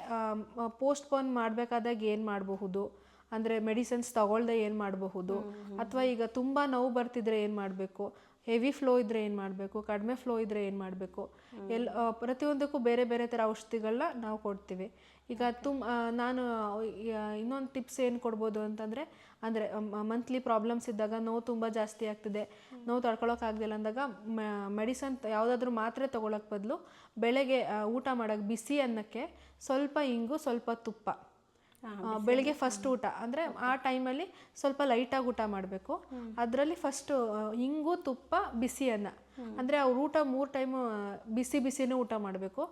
ಪೋಸ್ಟ್ಪೋನ್ ಮಾಡಬೇಕಾದಾಗ ಏನು ಮಾಡಬಹುದು ಅಂದರೆ ಮೆಡಿಸಿನ್ಸ್ ತಗೊಳ್ದೆ ಏನು ಮಾಡಬಹುದು, ಅಥವಾ ಈಗ ತುಂಬ ನೋವು ಬರ್ತಿದ್ರೆ ಏನು ಮಾಡಬೇಕು, ಹೆವಿ ಫ್ಲೋ ಇದ್ದರೆ ಏನು ಮಾಡಬೇಕು, ಕಡಿಮೆ ಫ್ಲೋ ಇದ್ದರೆ ಏನು ಮಾಡಬೇಕು, ಪ್ರತಿಯೊಂದಕ್ಕೂ ಬೇರೆ ಬೇರೆ ಥರ ಔಷಧಿಗಳನ್ನ ನಾವು ಕೊಡ್ತೀವಿ. ಈಗ ನಾನು ಇನ್ನೊಂದು ಟಿಪ್ಸ್ ಏನು ಕೊಡ್ಬೋದು ಅಂತಂದರೆ ಮಂತ್ಲಿ ಪ್ರಾಬ್ಲಮ್ಸ್ ಇದ್ದಾಗ ನೋವು ತುಂಬ ಜಾಸ್ತಿ ಆಗ್ತಿದೆ, ನೋವು ತಡ್ಕೊಳಕ್ಕಾಗ್ದಿಲ್ಲ ಅಂದಾಗ ಮೆಡಿಸನ್ ಯಾವುದಾದ್ರೂ ಮಾತ್ರೆ ತೊಗೊಳಕ್ಕೆ ಬದಲು ಬೆಳಗ್ಗೆ ಊಟ ಮಾಡೋಕ್ಕೆ ಬಿಸಿ ಅನ್ನಕ್ಕೆ ಸ್ವಲ್ಪ ಇಂಗು ಸ್ವಲ್ಪ ತುಪ್ಪ, ಬೆಳಿಗ್ಗೆ ಫಸ್ಟ್ ಊಟ ಅಂದರೆ ಆ ಟೈಮಲ್ಲಿ ಸ್ವಲ್ಪ ಲೈಟಾಗಿ ಊಟ ಮಾಡಬೇಕು. ಅದರಲ್ಲಿ ಫಸ್ಟು ಇಂಗು ತುಪ್ಪ ಬಿಸಿ ಅನ್ನ, ಅಂದರೆ ಅವ್ರು ಊಟ 3 ಟೈಮು ಬಿಸಿನೇ ಊಟ ಮಾಡಬೇಕು.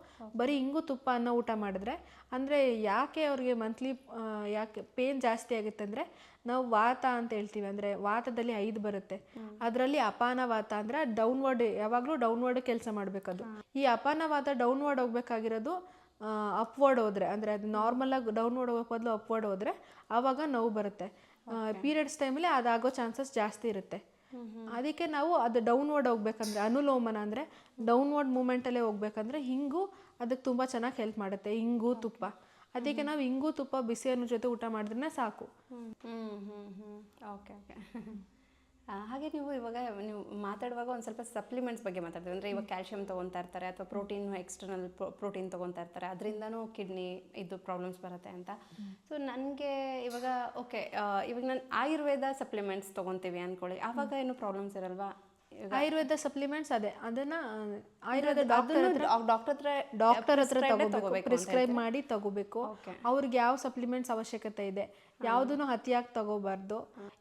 ಬರೀ ಇಂಗು ತುಪ್ಪ ಅನ್ನ ಊಟ ಮಾಡಿದ್ರೆ ಅಂದರೆ ಯಾಕೆ ಅವ್ರಿಗೆ ಯಾಕೆ ಪೇನ್ ಜಾಸ್ತಿ ಆಗುತ್ತೆ ಅಂದರೆ ನಾವು ವಾತ ಅಂತ ಹೇಳ್ತೀವಿ, ಅಂದರೆ ವಾತದಲ್ಲಿ 5 ಬರುತ್ತೆ. ಅದರಲ್ಲಿ ಅಪಾನ ವಾತ ಅಂದರೆ ಡೌನ್ವರ್ಡ್, ಯಾವಾಗಲೂ ಡೌನ್ವರ್ಡ್ ಕೆಲಸ ಮಾಡಬೇಕದು. ಈ ಅಪಾನ ವಾತ ಡೌನ್ವರ್ಡ್ ಹೋಗ್ಬೇಕಾಗಿರೋದು ಅಪ್ವರ್ಡ್ ಹೋದರೆ, ಅಂದರೆ ಅದು ನಾರ್ಮಲಾಗಿ ಡೌನ್ವರ್ಡ್ ಹೋಗೋ ಬದಲು ಅಪ್ವರ್ಡ್ ಹೋದರೆ ಆವಾಗ ನೋವು ಬರುತ್ತೆ. ಪೀರಿಯಡ್ಸ್ ಟೈಮಲ್ಲಿ ಅದಾಗೋ ಚಾನ್ಸಸ್ ಜಾಸ್ತಿ ಇರುತ್ತೆ. ಅದಕ್ಕೆ ನಾವು ಅದು ಡೌನ್ವರ್ಡ್ ಹೋಗ್ಬೇಕಂದ್ರೆ ಅನುಲೋಮನ ಅಂದರೆ ಡೌನ್ವರ್ಡ್ ಮೂಮೆಂಟಲ್ಲೇ ಹೋಗ್ಬೇಕಂದ್ರೆ ಹಿಂಗು ಅದಕ್ಕೆ ತುಂಬ ಚೆನ್ನಾಗಿ ಹೆಲ್ಪ್ ಮಾಡುತ್ತೆ, ಇಂಗು ತುಪ್ಪ. ಅದಕ್ಕೆ ನಾವು ಇಂಗು ತುಪ್ಪ ಬಿಸಿ ಅನ್ನೋ ಜೊತೆ ಊಟ ಮಾಡಿದ್ರೆ ಸಾಕು. ಓಕೆ. ಹಾಗೆ ಇವಾಗ ನೀವು ಮಾತಾಡುವಾಗ ಒಂದು ಸ್ವಲ್ಪ ಸಪ್ಲಿಮೆಂಟ್ಸ್ ಬಗ್ಗೆ ಮಾತಾಡ್ತೀವಿ. ಅಂದರೆ ಇವಾಗ ಕ್ಯಾಲ್ಶಿಯಂ ತೊಗೊತಾ ಇರ್ತಾರೆ ಅಥವಾ ಪ್ರೋಟೀನ್, ಎಕ್ಸ್ಟರ್ನಲ್ ಪ್ರೋಟೀನ್ ತೊಗೊತಾ ಇರ್ತಾರೆ, ಅದರಿಂದನೂ ಕಿಡ್ನಿ ಇದು ಪ್ರಾಬ್ಲಮ್ಸ್ ಬರುತ್ತೆ ಅಂತ. ಸೊ ನನಗೆ ಇವಾಗ ಇವಾಗ ನಾನು ಆಯುರ್ವೇದ ಸಪ್ಲಿಮೆಂಟ್ಸ್ ತೊಗೊತೀವಿ ಅಂದ್ಕೊಳ್ಳಿ, ಆವಾಗ ಏನು ಪ್ರಾಬ್ಲಮ್ಸ್ ಇರಲ್ವಾ? ಆಯುರ್ವೇದ ಸಪ್ಲಿಮೆಂಟ್ಸ್ ಅದನ್ನ ಆಯುರ್ವೇದ ಡಾಕ್ಟರ್ ಹತ್ರ ಪ್ರಿಸ್ಕ್ರೈಬ್ ಮಾಡಿ ತಗೋಬೇಕು. ಅವ್ರಿಗೆ ಯಾವ ಸಪ್ಲಿಮೆಂಟ್ಸ್ ಅವಶ್ಯಕತೆ ಇದೆ, ಯಾವುದನ್ನು ಅತಿಯಾಗಿ ತಗೋಬಾರ್ದು.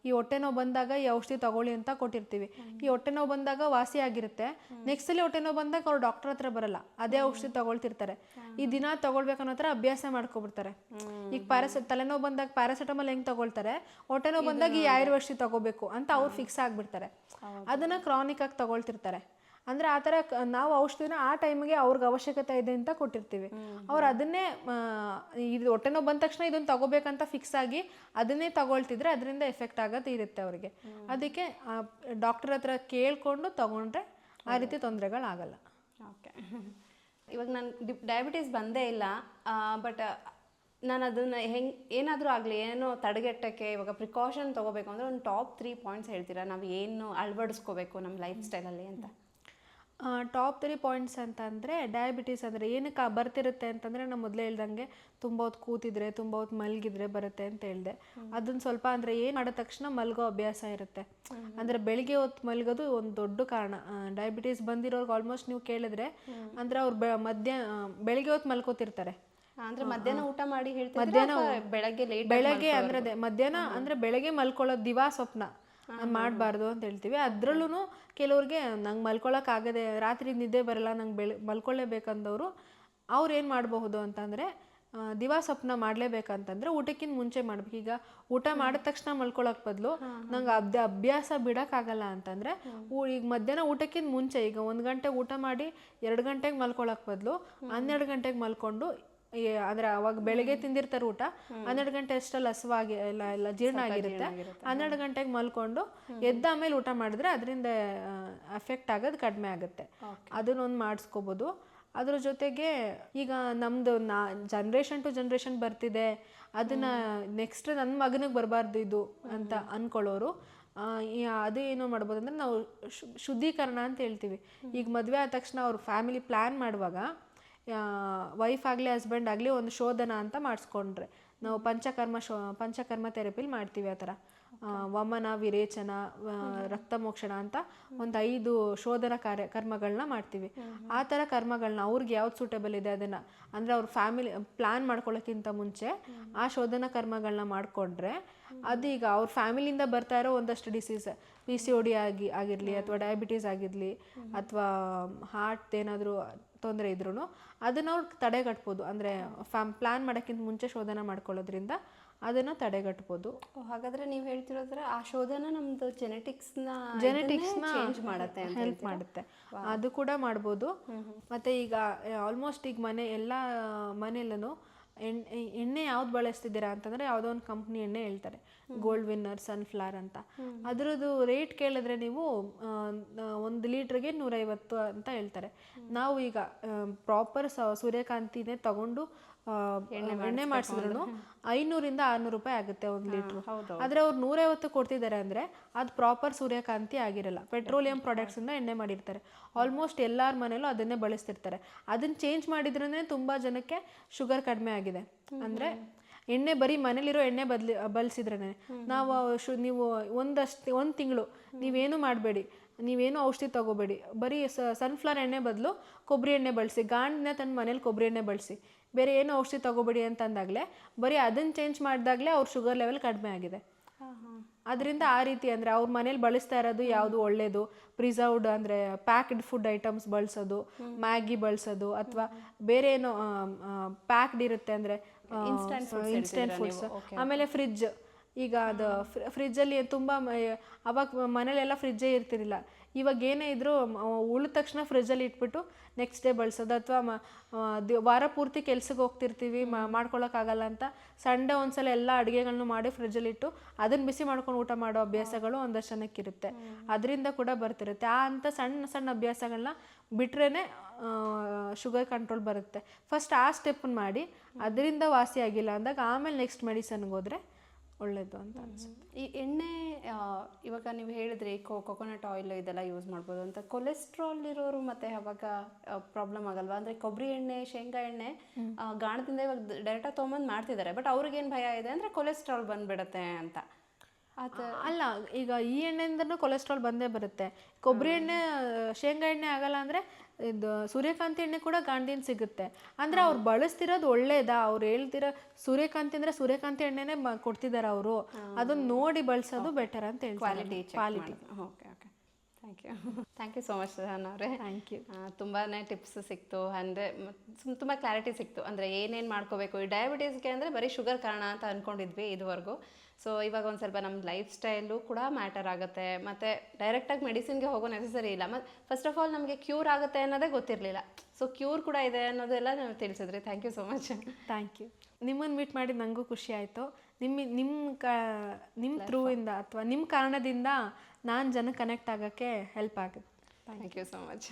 ಈ ಹೊಟ್ಟೆ ನೋವು ಬಂದಾಗ ಈ ಔಷಧಿ ತಗೊಳ್ಳಿ ಅಂತ ಕೊಟ್ಟಿರ್ತೀವಿ. ಈ ಹೊಟ್ಟೆ ನೋವು ಬಂದಾಗ ವಾಸಿ ಆಗಿರುತ್ತೆ, ನೆಕ್ಸ್ಟ್ ಸಲ ಹೊಟ್ಟೆ ನೋವು ಬಂದಾಗ ಅವ್ರು ಡಾಕ್ಟರ್ ಹತ್ರ ಬರಲ್ಲ, ಅದೇ ಔಷಧಿ ತಗೊಳ್ತಿರ್ತಾರೆ. ಈ ದಿನ ತಗೊಳ್ಬೇಕನ್ನೋ ಥರ ಅಭ್ಯಾಸ ಮಾಡ್ಕೊಬಿಡ್ತಾರೆ. ಈಗ ತಲೆನೋವು ಬಂದಾಗ ಪ್ಯಾರಾಸಿಟಮಾಲ್ ಹೆಂಗೆ ತಗೊಳ್ತಾರೆ, ಹೊಟ್ಟೆ ನೋವು ಬಂದಾಗ ಈ ಆಯುರ್ವೇದ ಔಷಧಿ ತಗೋಬೇಕು ಅಂತ ಅವ್ರು ಫಿಕ್ಸ್ ಆಗಿಬಿಡ್ತಾರೆ. ಅದನ್ನ ಕ್ರಾನಿಕ್ ಆಗಿ ತಗೊಳ್ತಿರ್ತಾರೆ. ಅಂದರೆ ಆ ಥರ ನಾವು ಔಷಧಿನ ಆ ಟೈಮಿಗೆ ಅವ್ರಿಗೆ ಅವಶ್ಯಕತೆ ಇದೆ ಅಂತ ಕೊಟ್ಟಿರ್ತೀವಿ. ಅವ್ರು ಅದನ್ನೇ ಇದು ಹೊಟ್ಟೆ ನೋವು ಬಂದ ತಕ್ಷಣ ಇದನ್ನು ತಗೋಬೇಕಂತ ಫಿಕ್ಸ್ ಆಗಿ ಅದನ್ನೇ ತಗೊಳ್ತಿದ್ರೆ ಅದರಿಂದ ಎಫೆಕ್ಟ್ ಆಗೋದು ಇರುತ್ತೆ ಅವ್ರಿಗೆ. ಅದಕ್ಕೆ ಡಾಕ್ಟರ್ ಹತ್ರ ಕೇಳಿಕೊಂಡು ತಗೊಂಡ್ರೆ ಆ ರೀತಿ ತೊಂದರೆಗಳಾಗಲ್ಲ. ಓಕೆ. ಇವಾಗ ನಾನು ಡಯಾಬಿಟೀಸ್ ಬಂದೇ ಇಲ್ಲ, ಬಟ್ ನಾನು ಅದನ್ನು ಏನಾದರೂ ಆಗಲಿ ಏನೋ ತಡೆಗಟ್ಟಕ್ಕೆ ಇವಾಗ ಪ್ರಿಕಾಷನ್ ತೊಗೋಬೇಕು ಅಂದರೆ ಒಂದು ಟಾಪ್ 3 ಪಾಯಿಂಟ್ಸ್ ಹೇಳ್ತೀರಾ, ನಾವು ಏನು ಅಳವಡಿಸ್ಕೋಬೇಕು ನಮ್ಮ ಲೈಫ್ ಸ್ಟೈಲಲ್ಲಿ ಅಂತ? ಟಾಪ್ 3 ಪಾಯಿಂಟ್ಸ್ ಅಂತಂದರೆ ಡಯಾಬಿಟೀಸ್ ಅಂದರೆ ಏನಕ್ಕೆ ಬರ್ತಿರುತ್ತೆ ಅಂತಂದರೆ ನಾನು ಮೊದಲೇ ಹೇಳ್ದಂಗೆ ತುಂಬ ಹೊತ್ತು ಕೂತಿದ್ರೆ, ತುಂಬ ಹೊತ್ತು ಮಲಗಿದ್ರೆ ಬರುತ್ತೆ ಅಂತ ಹೇಳಿದೆ. ಅದನ್ನು ಸ್ವಲ್ಪ ಅಂದರೆ ಏನು ಮಾಡಿದ ತಕ್ಷಣ ಮಲಗೋ ಅಭ್ಯಾಸ ಇರುತ್ತೆ. ಅಂದರೆ ಬೆಳಿಗ್ಗೆ ಹೊತ್ತು ಮಲಗೋದು ಒಂದು ದೊಡ್ಡ ಕಾರಣ. ಡಯಾಬಿಟೀಸ್ ಬಂದಿರೋರ್ಗೆ ಆಲ್ಮೋಸ್ಟ್ ನೀವು ಕೇಳಿದ್ರೆ ಅಂದರೆ ಅವ್ರು ಬೆಳಿಗ್ಗೆ ಹೊತ್ತು ಮಲ್ಕೋತಿರ್ತಾರೆ, ಅಂದ್ರೆ ಮಧ್ಯಾಹ್ನ ಊಟ ಮಾಡಿ ಮಧ್ಯಾಹ್ನ ಬೆಳಗ್ಗೆ ಲೇಟ್ ಬೆಳಗ್ಗೆ ಅಂದ್ರೆ ಮಧ್ಯಾಹ್ನ ಅಂದ್ರೆ ಬೆಳಗ್ಗೆ ಮಲ್ಕೊಳ್ಳೋದು ದಿವಾ ಸ್ವಪ್ನ ಮಾಡಬಾರ್ದು ಅಂತ ಹೇಳ್ತೀವಿ. ಅದ್ರಲ್ಲೂ ಕೆಲವ್ರಿಗೆ ನಂಗೆ ಮಲ್ಕೊಳಕ್ ಆಗದೆ, ರಾತ್ರಿ ನಿದ್ದೆ ಬರಲ್ಲ, ನಂಗೆ ಮಲ್ಕೊಳ್ಳೇಬೇಕಂದವರು ಅವ್ರು ಏನು ಮಾಡಬಹುದು ಅಂತಂದರೆ, ದಿವಾ ಸ್ವಪ್ನ ಮಾಡಲೇಬೇಕಂತಂದ್ರೆ ಊಟಕ್ಕಿಂತ ಮುಂಚೆ ಮಾಡ್ಬೇಕು. ಈಗ ಊಟ ಮಾಡಿದ ತಕ್ಷಣ ಮಲ್ಕೊಳಕ್ ಬದಲು ನಂಗೆ ಅಭ್ಯಾಸ ಬಿಡೋಕ್ಕಾಗಲ್ಲ ಅಂತಂದರೆ, ಈಗ ಮಧ್ಯಾಹ್ನ ಊಟಕ್ಕಿಂತ ಮುಂಚೆ ಈಗ 1 ಗಂಟೆಗೆ ಊಟ ಮಾಡಿ 2 ಗಂಟೆಗೆ ಮಲ್ಕೊಳಕ್ ಬದಲು 12 ಗಂಟೆಗೆ ಮಲ್ಕೊಂಡು, ಅಂದರೆ ಅವಾಗ ಬೆಳಗ್ಗೆ ತಿಂದಿರ್ತಾರೆ ಊಟ, 12 ಗಂಟೆ ಅಷ್ಟಲ್ಲಿ ಹಸುವಾಗಿ ಎಲ್ಲ ಜೀರ್ಣ ಆಗಿರುತ್ತೆ, 12 ಗಂಟೆಗೆ ಮಲ್ಕೊಂಡು ಎದ್ದ ಆಮೇಲೆ ಊಟ ಮಾಡಿದ್ರೆ ಅದರಿಂದ ಎಫೆಕ್ಟ್ ಆಗೋದು ಕಡಿಮೆ ಆಗುತ್ತೆ. ಅದನ್ನೊಂದು ಮಾಡಿಸ್ಕೋಬೋದು. ಅದ್ರ ಜೊತೆಗೆ ಈಗ ನಮ್ಮದು ಜನ್ರೇಷನ್ ಟು ಜನ್ರೇಷನ್ ಬರ್ತಿದೆ, ಅದನ್ನು ನೆಕ್ಸ್ಟ್ ನನ್ನ ಮಗನಿಗೆ ಬರಬಾರ್ದು ಇದು ಅಂತ ಅಂದ್ಕೊಳ್ಳೋರು ಅದು ಏನೋ ಮಾಡ್ಬೋದು ಅಂದರೆ, ನಾವು ಶುದ್ಧೀಕರಣ ಅಂತ ಹೇಳ್ತೀವಿ. ಈಗ ಮದುವೆ ಆದ ತಕ್ಷಣ ಅವ್ರ ಫ್ಯಾಮಿಲಿ ಪ್ಲ್ಯಾನ್ ಮಾಡುವಾಗ ವೈಫ್ ಆಗಲಿ ಹಸ್ಬೆಂಡ್ ಆಗಲಿ ಒಂದು ಶೋಧನ ಅಂತ ಮಾಡಿಸ್ಕೊಂಡ್ರೆ, ನಾವು ಪಂಚಕರ್ಮ ಥೆರಪಿಲಿ ಮಾಡ್ತೀವಿ ಆ ಥರ. ವಮನ, ವಿರೇಚನ, ರಕ್ತಮೋಕ್ಷಣ ಅಂತ ಒಂದು 5 ಶೋಧನ ಕರ್ಮಗಳನ್ನ ಮಾಡ್ತೀವಿ. ಆ ಥರ ಕರ್ಮಗಳನ್ನ ಅವ್ರಿಗೆ ಯಾವ್ದು ಸೂಟೇಬಲ್ ಇದೆ ಅದನ್ನು, ಅಂದರೆ ಅವ್ರ ಫ್ಯಾಮಿಲಿ ಪ್ಲ್ಯಾನ್ ಮಾಡ್ಕೊಳ್ಳೋಕ್ಕಿಂತ ಮುಂಚೆ ಆ ಶೋಧನ ಕರ್ಮಗಳನ್ನ ಮಾಡಿಕೊಂಡ್ರೆ, ಅದೀಗ ಅವ್ರ ಫ್ಯಾಮಿಲಿಯಿಂದ ಬರ್ತಾ ಇರೋ ಒಂದಷ್ಟು ಡಿಸೀಸ್, PCOD ಆಗಿರಲಿ ಅಥವಾ ಡಯಾಬಿಟೀಸ್ ಆಗಿರಲಿ ಅಥವಾ ಹಾರ್ಟ್ ಏನಾದರೂ ತೊಂದರೆ ಇದ್ರೂ ಅದನ್ನು ಅವ್ರು ತಡೆಗಟ್ಬೋದು. ಅಂದರೆ ಪ್ಲ್ಯಾನ್ ಮಾಡೋಕ್ಕಿಂತ ಮುಂಚೆ ಶೋಧನ ಮಾಡ್ಕೊಳ್ಳೋದ್ರಿಂದ ಅದನ್ನು ತಡೆಗಟ್ಬೋದು. ಹಾಗಾದ್ರೆ ನೀವು ಹೇಳ್ತಿರೋದ್ರೆ ಆ ಶೋಧನ ನಮ್ದು ಜೆನೆಟಿಕ್ಸ್ನ ಚೇಂಜ್ ಮಾಡುತ್ತೆ, ಹೆಲ್ಪ್ ಮಾಡುತ್ತೆ. ಅದು ಕೂಡ ಮಾಡ್ಬೋದು. ಮತ್ತು ಈಗ ಆಲ್ಮೋಸ್ಟ್ ಈಗ ಎಲ್ಲ ಮನೆಯಲ್ಲೂ ಎಣ್ಣೆ ಯಾವ್ದು ಬಳಸ್ತಿದ್ದೀರಾ ಅಂತಂದರೆ, ಯಾವುದೋ ಒಂದು ಕಂಪ್ನಿ ಎಣ್ಣೆ ಹೇಳ್ತಾರೆ, ಗೋಲ್ಡ್ ವಿನ್ನರ್, ಸನ್ಫ್ಲವರ್ ಅಂತ. ಅದರದ್ದು ರೇಟ್ ಕೇಳಿದ್ರೆ ನೀವು 1 ಲೀಟ್ರಿಗೆ 150 ಅಂತ ಹೇಳ್ತಾರೆ. ನಾವು ಈಗ ಪ್ರಾಪರ್ ಸೂರ್ಯಕಾಂತಿನೇ ತಗೊಂಡು ಎಣ್ಣೆ ಮಾಡಿಸಿದ್ರು 500ರಿಂದ 600 ರೂಪಾಯಿ ಆಗುತ್ತೆ 1 ಲೀಟ್ರು. ಆದರೆ ಅವ್ರು 150 ಕೊಡ್ತಿದ್ದಾರೆ ಅಂದರೆ ಅದು ಪ್ರಾಪರ್ ಸೂರ್ಯಕಾಂತಿ ಆಗಿರಲ್ಲ, ಪೆಟ್ರೋಲಿಯಂ ಪ್ರಾಡಕ್ಟ್ಸಿಂದ ಎಣ್ಣೆ ಮಾಡಿರ್ತಾರೆ. ಆಲ್ಮೋಸ್ಟ್ ಎಲ್ಲರ ಮನೇಲೂ ಅದನ್ನೇ ಬಳಸ್ತಿರ್ತಾರೆ. ಅದನ್ನು ಚೇಂಜ್ ಮಾಡಿದ್ರೇ ತುಂಬ ಜನಕ್ಕೆ ಶುಗರ್ ಕಡಿಮೆ ಆಗಿದೆ. ಅಂದರೆ ಎಣ್ಣೆ ಬರೀ ಮನೇಲಿರೋ ಎಣ್ಣೆ ಬಳಸಿದ್ರೇ ನಾವು ನೀವು ಒಂದು ತಿಂಗಳು ನೀವೇನು ಮಾಡಬೇಡಿ, ನೀವೇನು ಔಷಧಿ ತೊಗೋಬೇಡಿ, ಬರೀ ಸನ್ಫ್ಲವರ್ ಎಣ್ಣೆ ಬದಲು ಕೊಬ್ಬರಿ ಎಣ್ಣೆ ಬಳಸಿ, ಗಾಂಡಿನ ತನ್ನ ಮನೇಲಿ ಕೊಬ್ಬರಿ ಎಣ್ಣೆ ಬಳಸಿ, ಬೇರೆ ಏನು ಔಷಧಿ ತೊಗೋಬೇಡಿ ಅಂತಂದಾಗಲೇ, ಬರೀ ಅದನ್ನು ಚೇಂಜ್ ಮಾಡಿದಾಗಲೇ ಅವ್ರ ಶುಗರ್ ಲೆವೆಲ್ ಕಡಿಮೆ ಆಗಿದೆ. ಅದರಿಂದ ಆ ರೀತಿ ಅಂದರೆ ಅವ್ರ ಮನೇಲಿ ಬಳಸ್ತಾ ಇರೋದು ಯಾವುದು ಒಳ್ಳೆಯದು, ಪ್ರಿಸರ್ವ್ಡ್ ಅಂದರೆ ಪ್ಯಾಕ್ಡ್ ಫುಡ್ ಐಟಮ್ಸ್ ಬಳಸೋದು, ಮ್ಯಾಗಿ ಬಳಸೋದು, ಅಥವಾ ಬೇರೆ ಏನೋ ಪ್ಯಾಕ್ಡ್ ಇರುತ್ತೆ ಅಂದರೆ ಇನ್ಸ್ಟೆಂಟ್ ಫುಡ್ಸ್. ಆಮೇಲೆ ಫ್ರಿಡ್ಜ್, ಈಗ ಅದು ಫ್ರಿಜ್ಜಲ್ಲಿ ತುಂಬ ಅವಾಗ ಮನೇಲೆಲ್ಲ ಫ್ರಿಜ್ಜೇ ಇರ್ತಿರಲಿಲ್ಲ. ಇವಾಗ ಏನೇ ಇದ್ದರೂ ಉಳಿದ ತಕ್ಷಣ ಫ್ರಿಜ್ಜಲ್ಲಿ ಇಟ್ಬಿಟ್ಟು ನೆಕ್ಸ್ಟ್ ಡೇ ಬಳಸೋದು, ಅಥವಾ ವಾರ ಪೂರ್ತಿ ಕೆಲ್ಸಕ್ಕೆ ಹೋಗ್ತಿರ್ತೀವಿ, ಮಾಡ್ಕೊಳಕ್ಕಾಗಲ್ಲ ಅಂತ ಸಂಡೇ ಒಂದ್ಸಲ ಎಲ್ಲ ಅಡುಗೆಗಳನ್ನೂ ಮಾಡಿ ಫ್ರಿಜ್ಜಲ್ಲಿ ಇಟ್ಟು ಅದನ್ನು ಬಿಸಿ ಮಾಡ್ಕೊಂಡು ಊಟ ಮಾಡೋ ಅಭ್ಯಾಸಗಳು ಒಂದಷ್ಟು ಜನಕ್ಕಿರುತ್ತೆ. ಅದರಿಂದ ಕೂಡ ಬರ್ತಿರುತ್ತೆ. ಅಂತ ಸಣ್ಣ ಸಣ್ಣ ಅಭ್ಯಾಸಗಳನ್ನ ಬಿಟ್ರೇ ಶುಗರ್ ಕಂಟ್ರೋಲ್ ಬರುತ್ತೆ. ಫಸ್ಟ್ ಆ ಸ್ಟೆಪ್ಪನ್ನು ಮಾಡಿ, ಅದರಿಂದ ವಾಸಿ ಆಗಿಲ್ಲ ಅಂದಾಗ ಆಮೇಲೆ ನೆಕ್ಸ್ಟ್ ಮೆಡಿಸನ್ಗೆ ಹೋದರೆ ಒಳ್ಳೆಯದು ಅಂತ ಅನ್ಸುತ್ತೆ. ಈ ಎಣ್ಣೆ ಇವಾಗ ನೀವು ಹೇಳಿದ್ರಿ ಕೊಕೊನಟ್ ಆಯಿಲ್ ಇದೆಲ್ಲ ಯೂಸ್ ಮಾಡ್ಬೋದು ಅಂತ, ಕೊಲೆಸ್ಟ್ರಾಲ್ ಇರೋರು ಮತ್ತೆ ಅವಾಗ ಪ್ರಾಬ್ಲಮ್ ಆಗಲ್ವಾ? ಅಂದರೆ ಕೊಬ್ಬರಿ ಎಣ್ಣೆ, ಶೇಂಗಾ ಎಣ್ಣೆ ಗಾಣದಿಂದ ಇವಾಗ ಡೈರೆಕ್ಟಾಗಿ ತೊಗೊಂಬಂದು ಮಾಡ್ತಿದ್ದಾರೆ, ಬಟ್ ಅವ್ರಿಗೇನು ಭಯ ಇದೆ ಅಂದರೆ ಕೊಲೆಸ್ಟ್ರಾಲ್ ಬಂದುಬಿಡುತ್ತೆ ಅಂತ. ಅಲ್ಲ, ಈಗ ಈ ಎಣ್ಣೆಯಿಂದನೂ ಕೊಲೆಸ್ಟ್ರಾಲ್ ಬಂದೇ ಬರುತ್ತೆ. ಕೊಬ್ಬರಿ ಎಣ್ಣೆ, ಶೇಂಗಾ ಎಣ್ಣೆ ಆಗಲ್ಲ ಅಂದರೆ ಇದು ಸೂರ್ಯಕಾಂತಿ ಎಣ್ಣೆ ಕೂಡ ಗಾಂಡಿನ ಸಿಗುತ್ತೆ. ಅಂದರೆ ಅವ್ರು ಬಳಸ್ತಿರೋದು ಒಳ್ಳೇದಾ, ಅವ್ರು ಹೇಳ್ತಿರೋ ಸೂರ್ಯಕಾಂತಿ ಅಂದರೆ ಸೂರ್ಯಕಾಂತಿ ಎಣ್ಣೆನೇ ಕೊಡ್ತಿದ್ದಾರೆ ಅವರು, ಅದನ್ನು ನೋಡಿ ಬಳಸೋದು ಬೆಟರ್ ಅಂತ ಹೇಳ್ತಾರೆ. Quality. Okay okay, thank you so much Sahana ಅವರೇ. Thank you. ತುಂಬಾ ಟಿಪ್ಸ್ ಸಿಕ್ತು, ಅಂದರೆ ತುಂಬ ಕ್ಲಾರಿಟಿ ಸಿಕ್ತು. ಅಂದರೆ ಏನೇನು ಮಾಡ್ಕೋಬೇಕು ಈ ಡಯಾಬಿಟೀಸ್ಗೆ, ಅಂದರೆ ಬರೀ ಶುಗರ್ ಕಾರಣ ಅಂತ ಅಂದ್ಕೊಂಡಿದ್ವಿ ಇದುವರೆಗೂ. ಸೊ ಇವಾಗ ಒಂದು ಸ್ವಲ್ಪ ನಮ್ಮ ಲೈಫ್ ಸ್ಟೈಲು ಕೂಡ ಮ್ಯಾಟರ್ ಆಗುತ್ತೆ, ಮತ್ತು ಡೈರೆಕ್ಟಾಗಿ ಮೆಡಿಸಿನ್ಗೆ ಹೋಗೋ ನೆಸಸರಿ ಇಲ್ಲ. ಮತ್ತು ಫಸ್ಟ್ ಆಫ್ ಆಲ್ ನಮಗೆ ಕ್ಯೂರ್ ಆಗುತ್ತೆ ಅನ್ನೋದೇ ಗೊತ್ತಿರಲಿಲ್ಲ. ಸೊ ಕ್ಯೂರ್ ಕೂಡ ಇದೆ ಅನ್ನೋದೆಲ್ಲ ನೀವು ತಿಳಿಸಿದ್ರಿ. Thank you so much. Thank you. ನಿಮ್ಮನ್ನು ಮೀಟ್ ಮಾಡಿ ನನಗೂ ಖುಷಿ ಆಯಿತು. ನಿಮ್ಮ ಥ್ರೂಯಿಂದ ಅಥವಾ ನಿಮ್ಮ ಕಾರಣದಿಂದ ನಾನು ಜನಕ್ಕೆ ಕನೆಕ್ಟ್ ಆಗೋಕ್ಕೆ ಹೆಲ್ಪ್ ಆಗುತ್ತೆ. Thank you so much.